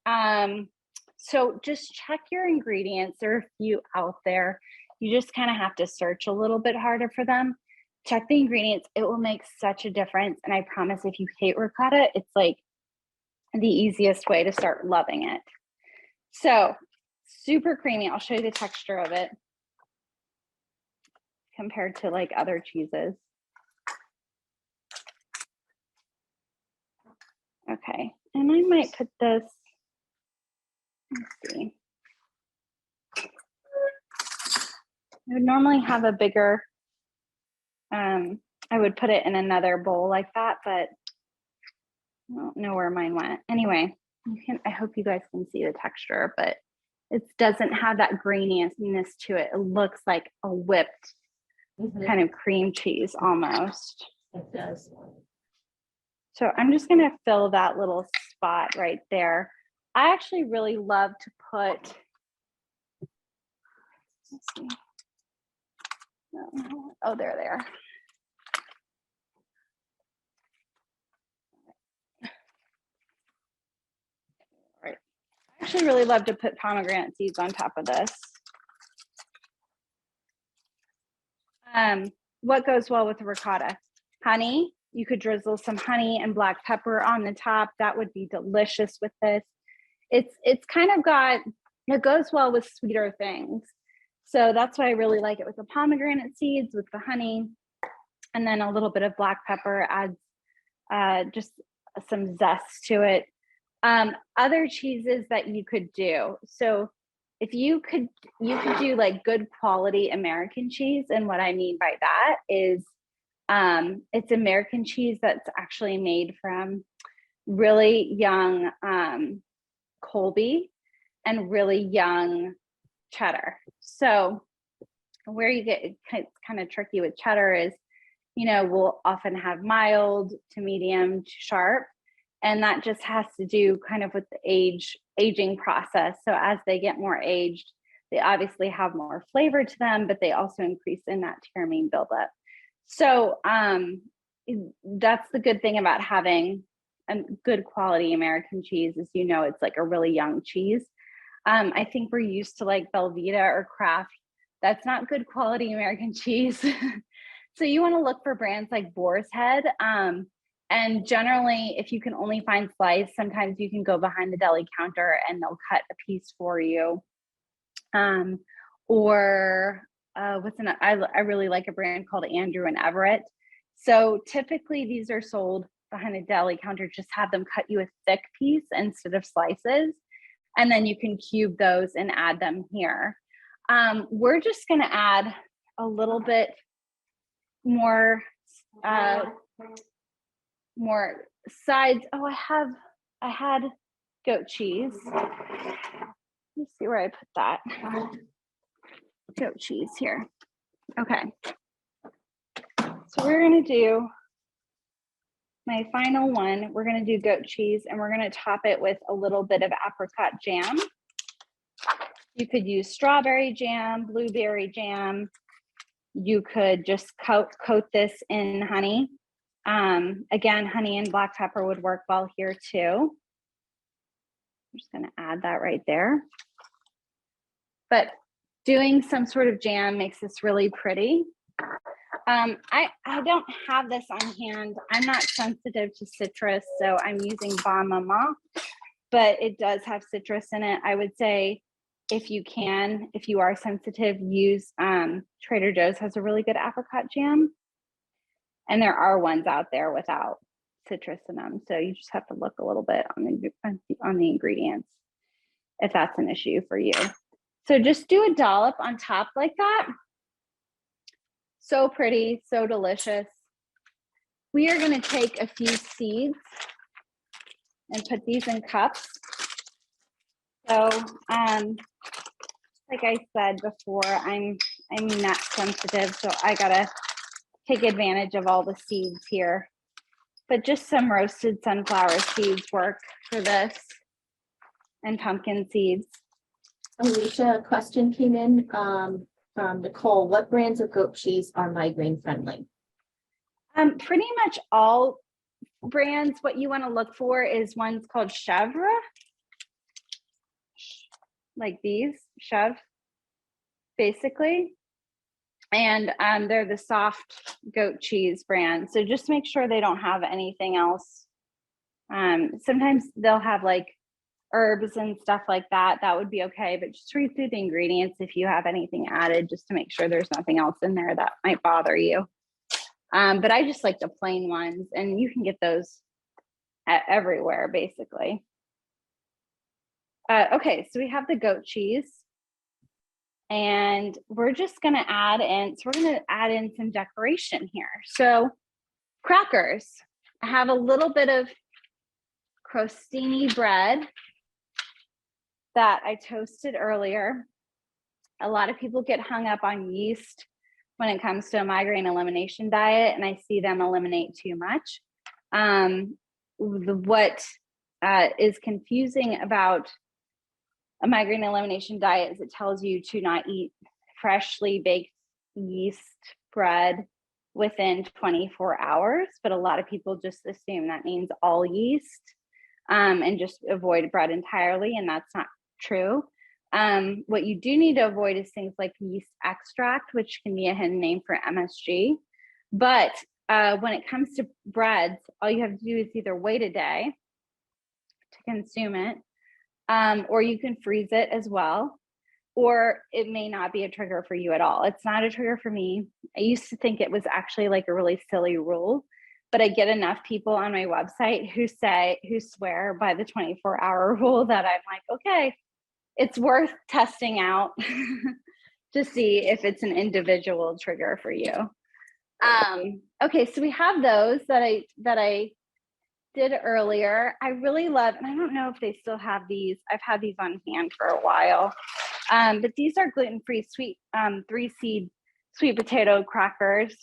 So just check your ingredients. There are a few out there. You just kind of have to search a little bit harder for them. Check the ingredients. It will make such a difference. And I promise if you hate ricotta, it's like the easiest way to start loving it. So super creamy. I'll show you the texture of it compared to like other cheeses. Okay. And I might put this, let's see. I would normally have a bigger, I would put it in another bowl like that, but I don't know where mine went. Anyway, I hope you guys can see the texture, but it doesn't have that graininess to it. It looks like a whipped kind of cream cheese almost. It does. So I'm just going to fill that little spot right there. I actually really love to put, let's see. Oh, there they are. All right. I actually really love to put pomegranate seeds on top of this. What goes well with ricotta? Honey. You could drizzle some honey and black pepper on the top. That would be delicious with this. It's kind of got, it goes well with sweeter things. So that's why I really like it with the pomegranate seeds, with the honey, and then a little bit of black pepper adds just some zest to it. Other cheeses that you could do. So if you could do like good quality American cheese. And what I mean by that is it's American cheese that's actually made from really young Colby and really young cheddar. So where you get it's kind of tricky with cheddar is, we'll often have mild to medium to sharp, and that just has to do kind of with the aging process. So as they get more aged, they obviously have more flavor to them, but they also increase in that tyramine buildup. So that's the good thing about having a good quality American cheese is, it's like a really young cheese. I think we're used to like Velveeta or Kraft. That's not good quality American cheese. So you want to look for brands like Boar's Head. And generally, if you can only find sliced, sometimes you can go behind the deli counter and they'll cut a piece for you. I really like a brand called Andrew and Everett. So typically these are sold behind a deli counter. Just have them cut you a thick piece instead of slices. And then you can cube those and add them here. We're just going to add a little bit more sides. Oh, I had goat cheese. Let's see where I put that. Goat cheese here. Okay. So we're going to do my final one. We're going to do goat cheese, and we're going to top it with a little bit of apricot jam. You could use strawberry jam, blueberry jam. You could just coat this in honey. Again, honey and black pepper would work well here too. I'm just going to add that right there. But doing some sort of jam makes this really pretty. I don't have this on hand. I'm not sensitive to citrus, so I'm using Ba Mama, but it does have citrus in it. I would say if you can, if you are sensitive, use Trader Joe's has a really good apricot jam. And there are ones out there without citrus in them. So you just have to look a little bit on the ingredients if that's an issue for you. So just do a dollop on top like that. So pretty, so delicious. We are going to take a few seeds and put these in cups. So like I said before, I'm nut sensitive, so I gotta take advantage of all the seeds here. But just some roasted sunflower seeds work for this, and pumpkin seeds. Alicia, a question came in from Nicole. What brands of goat cheese are migraine friendly? Pretty much all brands. What you want to look for is ones called chèvre, like these, chèvre, basically. And they're the soft goat cheese brand. So just make sure they don't have anything else. Sometimes they'll have like herbs and stuff like that. That would be okay. But just read through the ingredients if you have anything added, just to make sure there's nothing else in there that might bother you. But I just like the plain ones, and you can get those everywhere, basically. Okay, so we have the goat cheese. And we're just going to add in some decoration here. So crackers. I have a little bit of crostini bread that I toasted earlier. A lot of people get hung up on yeast when it comes to a migraine elimination diet, and I see them eliminate too much. What is confusing about a migraine elimination diet is it tells you to not eat freshly baked yeast bread within 24 hours, but a lot of people just assume that means all yeast and just avoid bread entirely, and that's not true. What you do need to avoid is things like yeast extract, which can be a hidden name for MSG. But when it comes to breads, all you have to do is either wait a day to consume it, or you can freeze it as well, or it may not be a trigger for you at all. It's not a trigger for me. I used to think it was actually like a really silly rule, but I get enough people on my website who swear by the 24-hour rule that I'm like, okay, it's worth testing out to see if it's an individual trigger for you. Okay, so we have those that I did earlier. I really love, and I don't know if they still have these. I've had these on hand for a while, but these are gluten-free sweet 3-seed sweet potato crackers.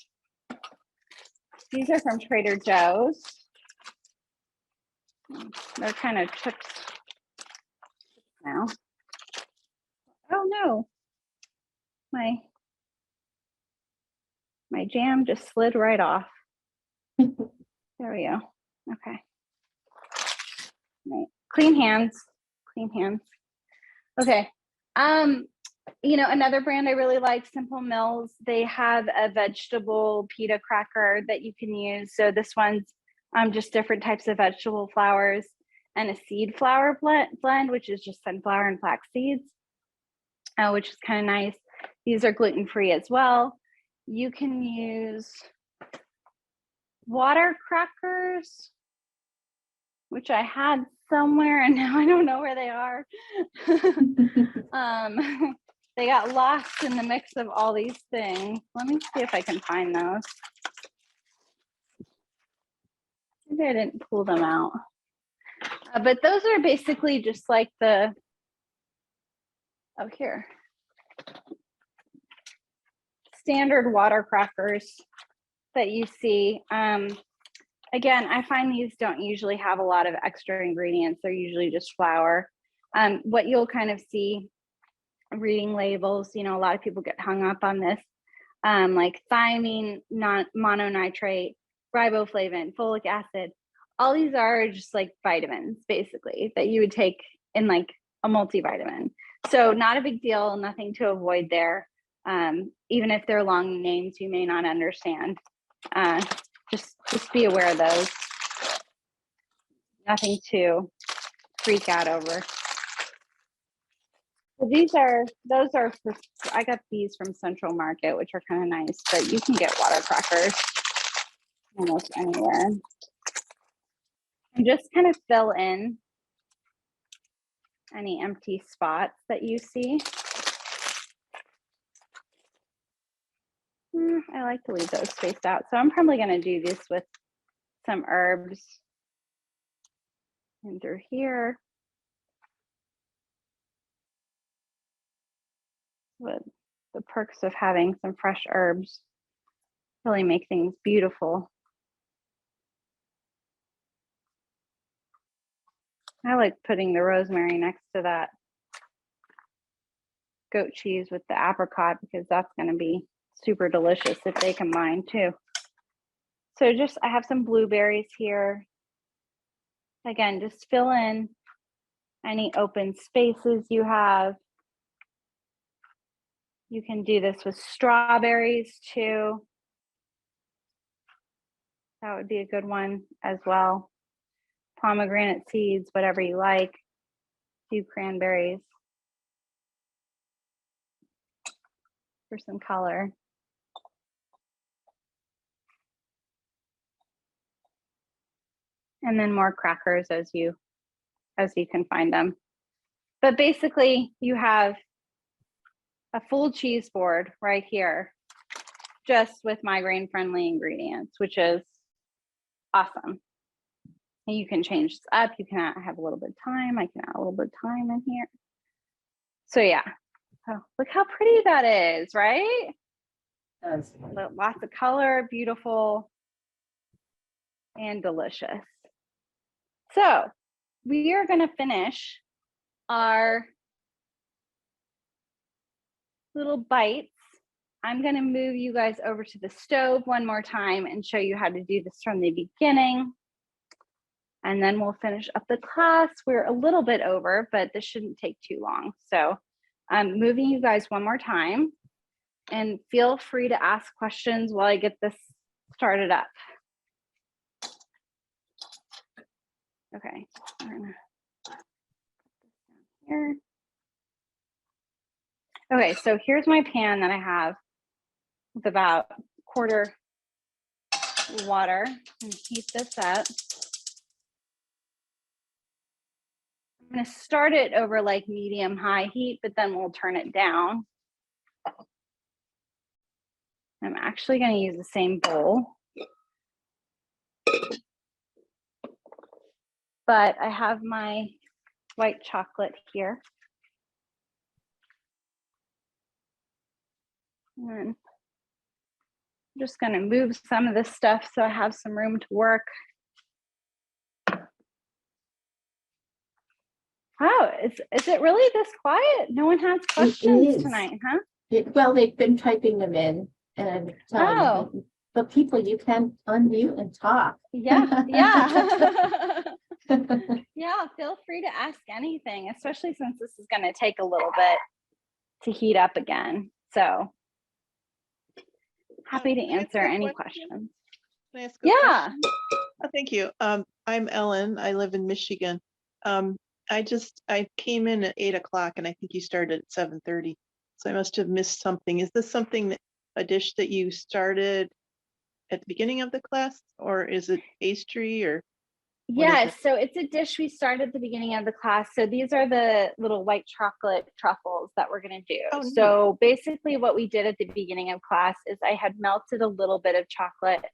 These are from Trader Joe's. They're kind of chips now. Oh no, my jam just slid right off. There we go. Okay. Right. Clean hands. Okay. Another brand I really like, Simple Mills. They have a vegetable pita cracker that you can use. So this one's just different types of vegetable flours and a seed flour blend, which is just sunflower and flax seeds, which is kind of nice. These are gluten-free as well. You can use water crackers, which I had somewhere and now I don't know where they are. They got lost in the mix of all these things. Let me see if I can find those. Maybe I didn't pull them out. But those are basically just like here. Standard water crackers that you see. Again, I find these don't usually have a lot of extra ingredients. They're usually just flour. What you'll kind of see reading labels, a lot of people get hung up on this, like thiamine, mononitrate, riboflavin, folic acid. All these are just like vitamins, basically, that you would take in like a multivitamin. So not a big deal, nothing to avoid there. Even if they're long names you may not understand. Just be aware of those. Nothing to freak out over. those are, I got these from Central Market, which are kind of nice, but you can get water crackers almost anywhere. And just kind of fill in any empty spots that you see. I like to leave those spaced out. So I'm probably going to do this with some herbs in through here. With the perks of having some fresh herbs really make things beautiful. I like putting the rosemary next to that goat cheese with the apricot because that's going to be super delicious if they combine too. So just, I have some blueberries here. Again, just fill in any open spaces you have. You can do this with strawberries too. That would be a good one as well. Pomegranate seeds, whatever you like. A few cranberries for some color. And then more crackers as you can find them. But basically you have a full cheese board right here, just with migraine-friendly ingredients, which is awesome. And you can change this up. You can have a little bit of thyme. I can add a little bit of thyme in here. So yeah, oh, look how pretty that is, right? Does. Lots of color, beautiful, and delicious. So we are going to finish our little bites. I'm going to move you guys over to the stove one more time and show you how to do this from the beginning. And then we'll finish up the class. We're a little bit over, but this shouldn't take too long. So I'm moving you guys one more time, and feel free to ask questions while I get this started up. Okay, we're gonna put this down here. Okay, so here's my pan that I have with about a quarter water. And heat this up. I'm going to start it over like medium high heat, but then we'll turn it down. I'm actually going to use the same bowl, but I have my white chocolate here. And I'm just going to move some of this stuff so I have some room to work. Wow, is it really this quiet? No one has questions tonight, huh? Well, they've been typing them in, and but people, you can unmute and talk. Yeah, yeah. Yeah, feel free to ask anything, especially since this is going to take a little bit to heat up again. So happy to answer any questions. Can I ask a question? Oh, thank you. I'm Ellen. I live in Michigan. I came in at 8 o'clock and I think you started at 7:30. So I must have missed something. Is this a dish that you started at the beginning of the class, or is it pastry, or? Yes, so it's a dish we started at the beginning of the class. So these are the little white chocolate truffles that we're going to do. Oh, so basically what we did at the beginning of class is I had melted a little bit of chocolate.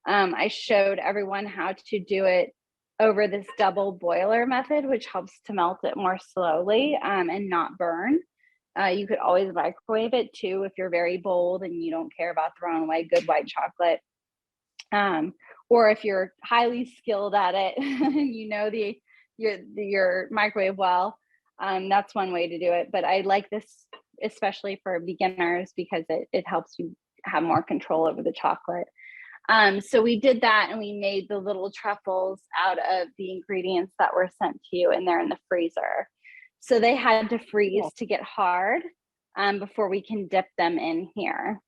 I showed everyone how to do it over this double boiler method, which helps to melt it more slowly and not burn. You could always microwave it too if you're very bold and you don't care about throwing away good white chocolate. Or if you're highly skilled at it and you know your microwave well, that's one way to do it. But I like this especially for beginners because it helps you have more control over the chocolate. So we did that, and we made the little truffles out of the ingredients that were sent to you, and they're in the freezer. So they had to freeze to get hard before we can dip them in here.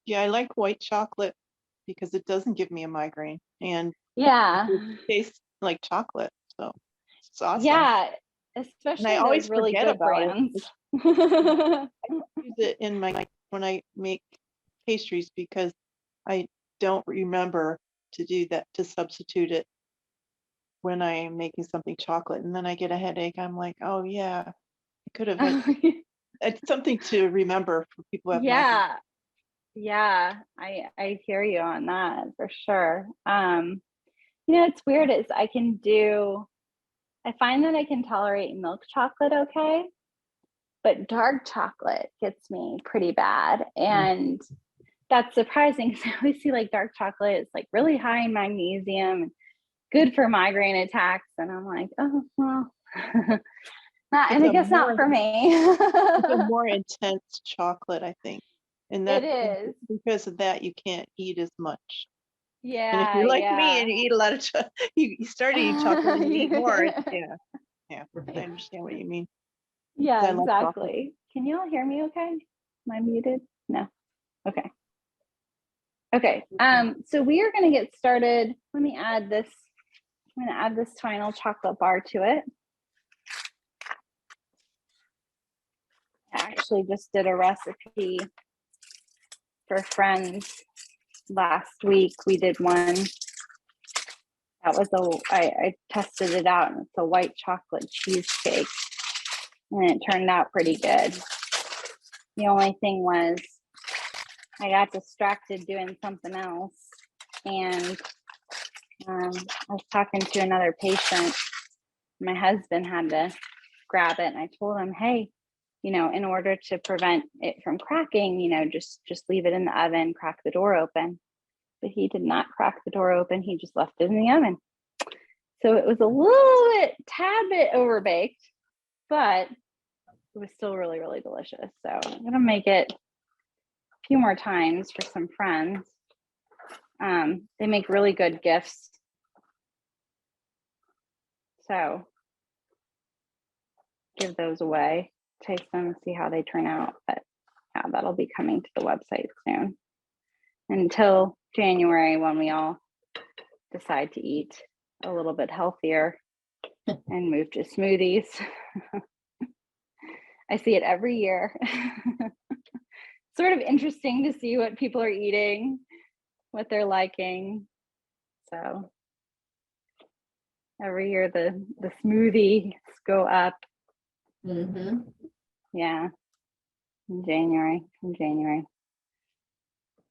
Yeah, I like white chocolate because it doesn't give me a migraine, and yeah, it tastes like chocolate. So it's awesome. Yeah, especially always those really forget good about it. brands. Use it in when I make pastries because I don't remember to do that, to substitute it when I'm making something chocolate, and then I get a headache. I'm like, oh yeah, I could have had. It's something to remember for people who have migraine. Yeah, I hear you on that for sure. It's weird is I find that I can tolerate milk chocolate okay, but dark chocolate gets me pretty bad. And that's surprising because I always see like dark chocolate is like really high in magnesium and good for migraine attacks. And I'm like, oh, well, and I guess not for me. It's a more intense chocolate, I think. And it is. Because of that, you can't eat as much. Yeah. And if you're like me and you eat a lot of chocolate, you start eating chocolate and you eat more. Yeah, I understand what you mean. Yeah, exactly. Can you all hear me okay? Am I muted? No. Okay. Okay. So we are going to get started. Let me add this. I'm going to add this final chocolate bar to it. I actually just did a recipe for friends last week. We did one that was I tested it out, and it's a white chocolate cheesecake, and it turned out pretty good. The only thing was I got distracted doing something else, and I was talking to another patient. My husband had to grab it, and I told him, hey, in order to prevent it from cracking, just leave it in the oven, crack the door open. But he did not crack the door open. He just left it in the oven. So it was a tad bit overbaked, but it was still really, really delicious. So I'm going to make it a few more times for some friends. They make really good gifts. So give those away, taste them, see how they turn out. But yeah, that'll be coming to the website soon. Until January, when we all decide to eat a little bit healthier and move to smoothies. I see it every year. Sort of interesting to see what people are eating, what they're liking. So every year the smoothies go up. Yeah, in January.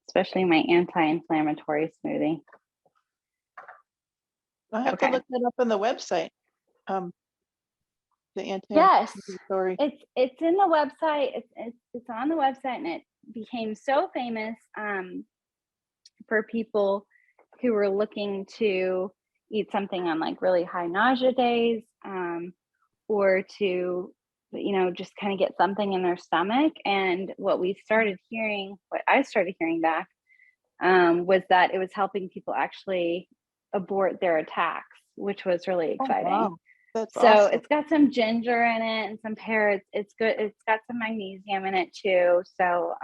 Especially my anti-inflammatory smoothie. I have to look that up on the website. The anti-inflammatory. Yes, it's in the website. It's on the website, and it became so famous for people who were looking to eat something on like really high nausea days, or to just kind of get something in their stomach. And what I started hearing back was that it was helping people actually abort their attacks, which was really exciting. Oh, wow. That's so awesome. It's got some ginger in it and some pear. It's good. It's got some magnesium in it too. So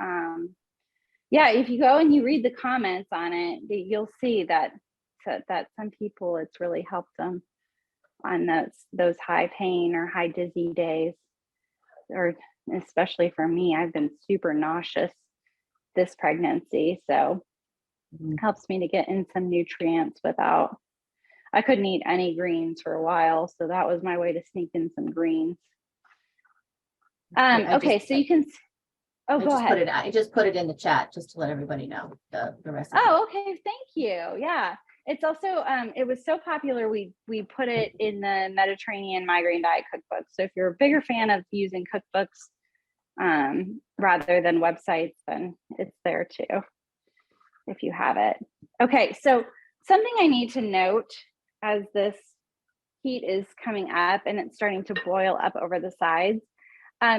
yeah, if you go and you read the comments on it, you'll see that some people, it's really helped them on those high pain or high dizzy days. Or especially for me, I've been super nauseous this pregnancy. So it helps me to get in some nutrients without, I couldn't eat any greens for a while. So that was my way to sneak in some greens. Okay, so you can, go ahead. I just put it in the chat just to let everybody know the recipe. Oh, okay, thank you. Yeah. It's also, it was so popular, we put it in the Mediterranean migraine diet cookbook. So if you're a bigger fan of using cookbooks rather than websites, then it's there too, if you have it. Okay, so something I need to note as this heat is coming up and it's starting to boil up over the sides,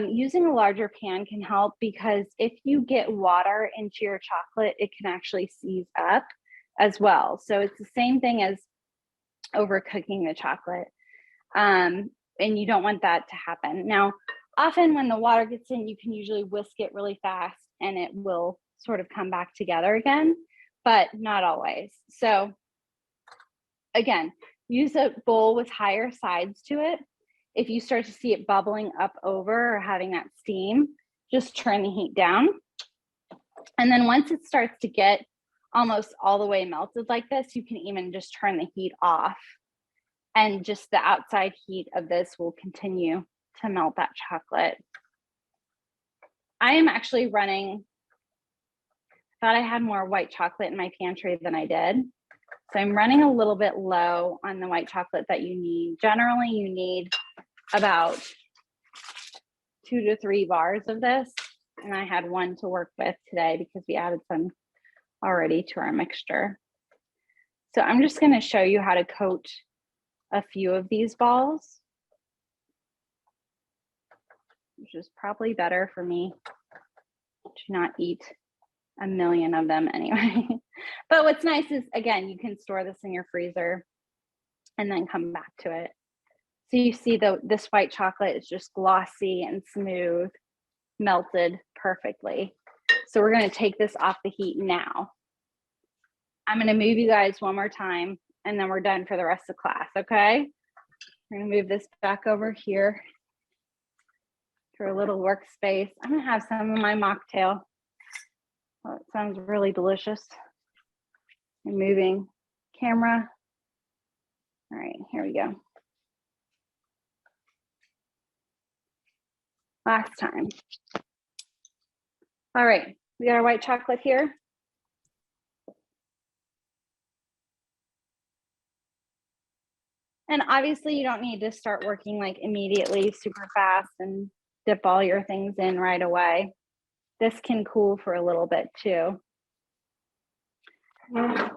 using a larger pan can help, because if you get water into your chocolate, it can actually seize up as well. So it's the same thing as overcooking the chocolate. And you don't want that to happen. Now, often when the water gets in, you can usually whisk it really fast and it will sort of come back together again, but not always. So again, use a bowl with higher sides to it. if you start to see it bubbling up over or having that steam, just turn the heat down. And then once it starts to get almost all the way melted like this, you can even just turn the heat off. And just the outside heat of this will continue to melt that chocolate. I am actually running, thought I had more white chocolate in my pantry than I did. So I'm running a little bit low on the white chocolate that you need. Generally, you need about 2 to 3 bars of this. And I had 1 to work with today because we added some already to our mixture. So I'm just going to show you how to coat a few of these balls, which is probably better for me to not eat a million of them anyway. But what's nice is, again, you can store this in your freezer and then come back to it. So you see this white chocolate is just glossy and smooth, melted perfectly. So we're going to take this off the heat now. I'm going to move you guys one more time and then we're done for the rest of class, okay? We're going to move this back over here to our little workspace. I'm going to have some of my mocktail. Oh, it sounds really delicious. I'm moving camera. All right, here we go. Last time. All right, we got our white chocolate here. And obviously you don't need to start working like immediately super fast and dip all your things in right away. This can cool for a little bit too. I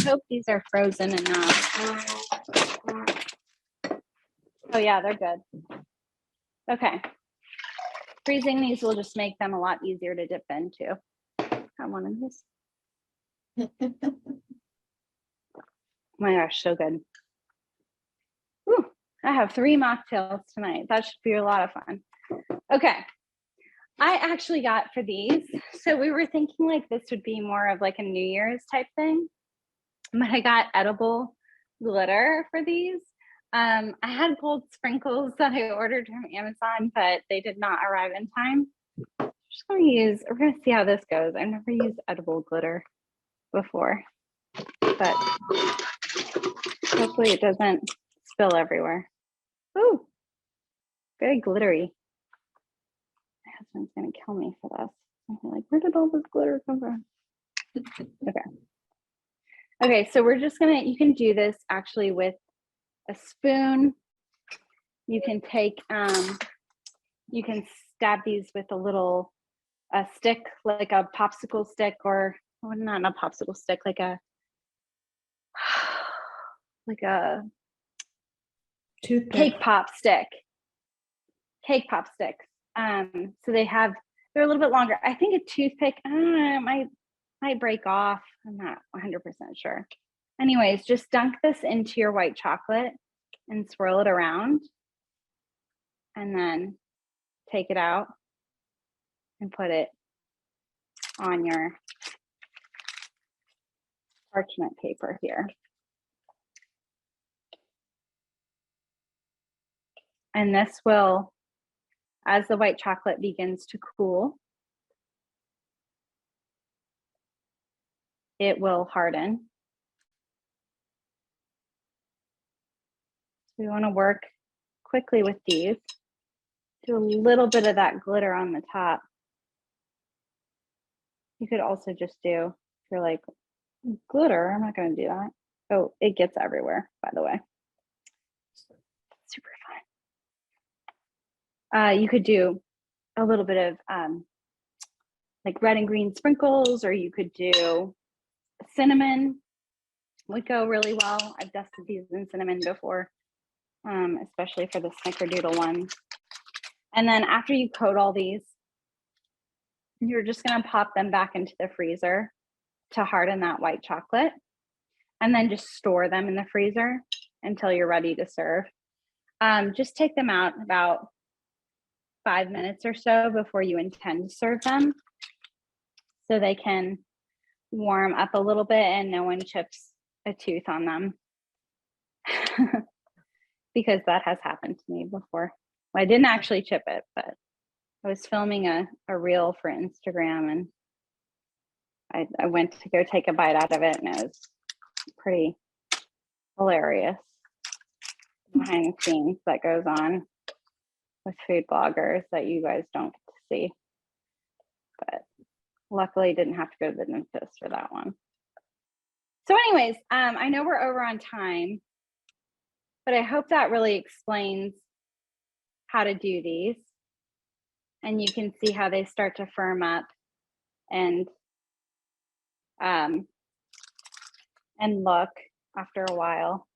hope these are frozen enough. Oh yeah, they're good. Okay. Freezing these will just make them a lot easier to dip into. Have one of these. Oh my gosh, so good. Whew, I have 3 mocktails tonight. That should be a lot of fun. Okay. I actually got for these, so we were thinking like this would be more of like a New Year's type thing, but I got edible glitter for these. I had gold sprinkles that I ordered from Amazon, but they did not arrive in time. We're gonna see how this goes. I've never used edible glitter before, but hopefully it doesn't spill everywhere. Ooh, very glittery. My husband's gonna kill me for this. I'm like, where did all this glitter come from? Okay, so we're just gonna, you can do this actually with a spoon. You can take, you can stab these with a stick, like a popsicle stick, or well, not a popsicle stick, like a Toothpick. cake pop stick. Cake pop sticks. So they're a little bit longer. I think a toothpick, I don't know, it might break off. I'm not 100% sure. Anyways, just dunk this into your white chocolate and swirl it around. And then take it out and put it on your parchment paper here. And this will, as the white chocolate begins to cool, it will harden. So we want to work quickly with these. Do a little bit of that glitter on the top. You could also just do, if you're like, glitter, I'm not going to do that. Oh, it gets everywhere, by the way. Super fun. You could do a little bit of like red and green sprinkles, or you could do cinnamon. Would go really well. I've dusted these in cinnamon before, especially for the snickerdoodle ones. And then after you coat all these, you're just going to pop them back into the freezer to harden that white chocolate, and then just store them in the freezer until you're ready to serve. Just take them out about 5 minutes or so before you intend to serve them, so they can warm up a little bit and no one chips a tooth on them. because that has happened to me before. Well, I didn't actually chip it, but I was filming a reel for Instagram, and I went to go take a bite out of it, and it was pretty hilarious behind the scenes that goes on with food bloggers that you guys don't get to see. But luckily didn't have to go to the dentist for that one. So anyways, I know we're over on time, but I hope that really explains how to do these. And you can see how they start to firm up and look after a while.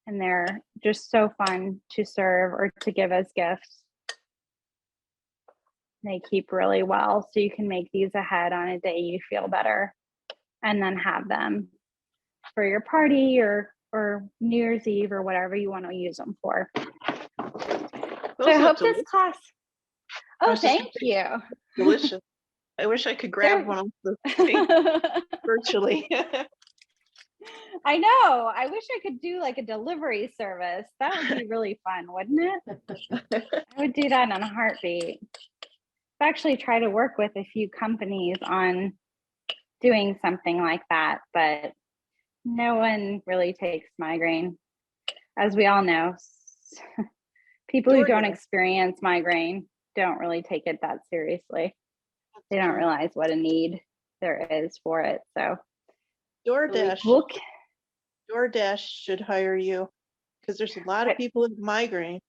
And they're just so fun to serve or to give as gifts. They keep really well, so you can make these ahead on a day you feel better, and then have them for your party or New Year's Eve or whatever you want to use them for. So I hope this class. Oh, thank you. Delicious. I wish I could grab one of the things virtually. I know. I wish I could do like a delivery service. That would be really fun, wouldn't it? I would do that in a heartbeat. I've actually tried to work with a few companies on doing something like that, but no one really takes migraine. As we all know, people who don't experience migraine don't really take it that seriously. They don't realize what a need there is for it. So DoorDash should hire you, because there's a lot of people with migraine.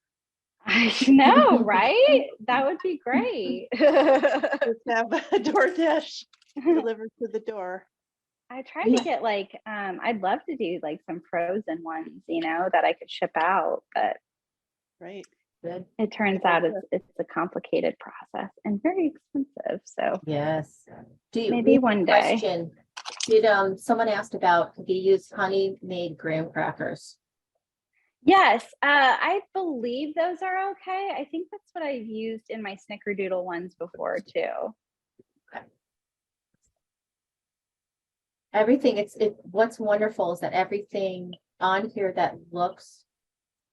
I know, right? That would be great. Just have a DoorDash delivered to the door. I tried to get like, I'd love to do like some frozen ones, that I could ship out, but right. It turns out it's a complicated process and very expensive. So yes, maybe one day. Question. Did someone asked about, do you use honey-made graham crackers? Yes, I believe those are okay. I think that's what I've used in my snickerdoodle ones before too. Okay. Everything, what's wonderful is that everything on here that looks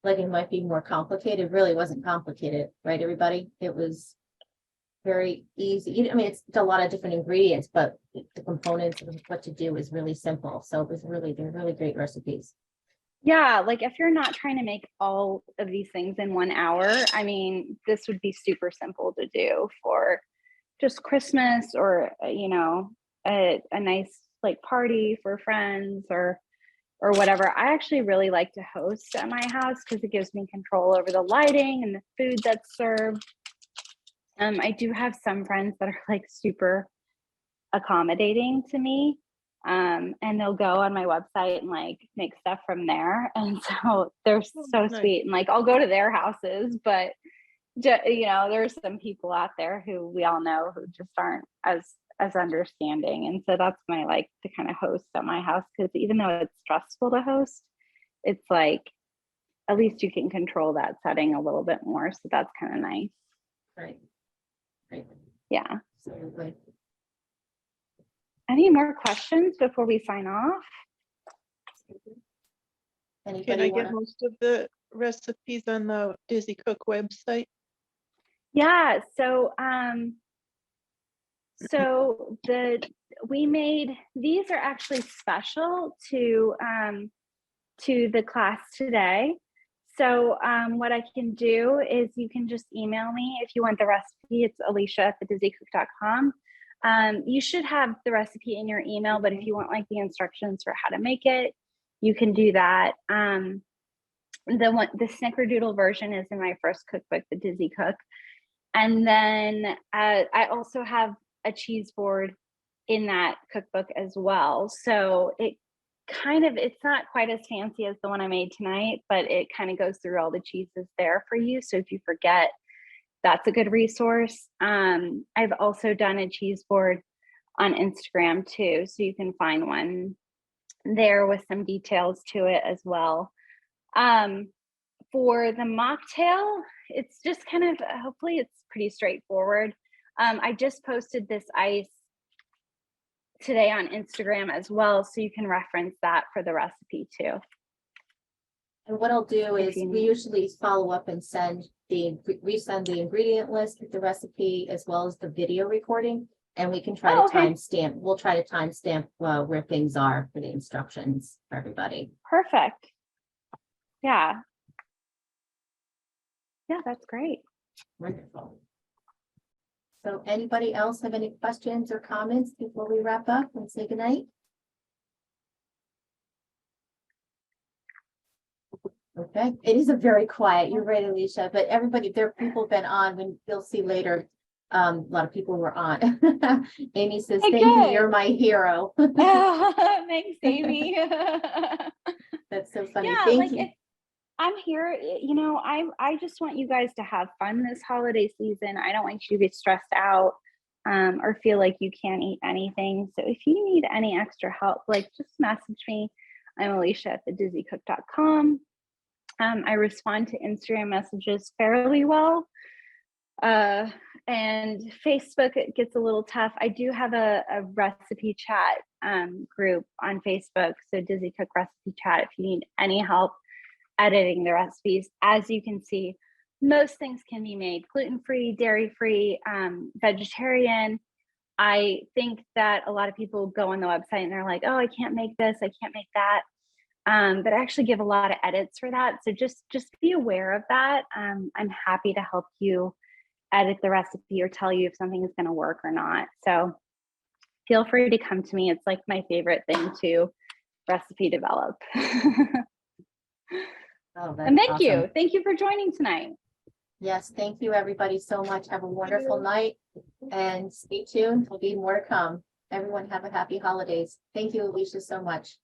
like it might be more complicated really wasn't complicated, right, everybody? It was very easy. I mean, it's a lot of different ingredients, but the components of what to do is really simple. So they're really great recipes. Yeah, like if you're not trying to make all of these things in 1 hour, I mean, this would be super simple to do for just Christmas or, a nice like party for friends or whatever. I actually really like to host at my house because it gives me control over the lighting and the food that's served. I do have some friends that are like super accommodating to me. And they'll go on my website and like make stuff from there. And so they're so sweet. And like, I'll go to their houses, but there's some people out there who we all know who just aren't as understanding. And so that's when I like to kind of host at my house, because even though it's stressful to host, it's like, at least you can control that setting a little bit more. So that's kind of nice. Right. Yeah. Absolutely. Any more questions before we sign off? Can I get most of the recipes on the Dizzy Cook website? Yeah. So we made, these are actually special to the class today. So what I can do is you can just email me if you want the recipe. It's alicia@thedizzycook.com. You should have the recipe in your email, but if you want like the instructions for how to make it, you can do that. The snickerdoodle version is in my first cookbook, The Dizzy Cook. And then I also have a cheese board in that cookbook as well. So it's not quite as fancy as the one I made tonight, but it kind of goes through all the cheeses there for you. So if you forget, that's a good resource. I've also done a cheese board on Instagram too. So you can find one there with some details to it as well. For the mocktail, it's just kind of, hopefully it's pretty straightforward. I just posted this ice today on Instagram as well, so you can reference that for the recipe too. And what I'll do If is you we need. usually follow up and resend the ingredient list with the recipe as well as the video recording. And we can try Oh, to okay. timestamp, we'll try to timestamp where things are for the instructions for everybody. Perfect. Yeah. Yeah, that's great. Wonderful. So anybody else have any questions or comments before we wrap up and say goodnight? Okay, it is a very quiet, you're right, Alicia, but everybody, there are people been on, when you'll see later, a lot of people were on. Amy says, Hey, thank you, good. you're my hero. Thanks, Amy. That's so funny. Yeah, Thank like you. I'm here, you know, I just want you guys to have fun this holiday season. I don't want you to get stressed out or feel like you can't eat anything. So if you need any extra help, like just message me. I'm Alicia at thedizzycook.com. I respond to Instagram messages fairly well. And Facebook, it gets a little tough. I do have a recipe chat group on Facebook. So Dizzy Cook Recipe Chat, if you need any help editing the recipes. As you can see, most things can be made gluten-free, dairy-free, vegetarian. I think that a lot of people go on the website and they're like, oh, I can't make this, I can't make that. But I actually give a lot of edits for that. So just be aware of that. I'm happy to help you edit the recipe or tell you if something is going to work or not. So feel free to come to me. It's like my favorite thing to recipe develop. Oh, And that's thank awesome. you. Thank you for joining tonight. Yes, thank you, everybody, so much. Have a wonderful night and stay tuned. There'll be more to come. Everyone have a happy holidays. Thank you, Alicia, so much.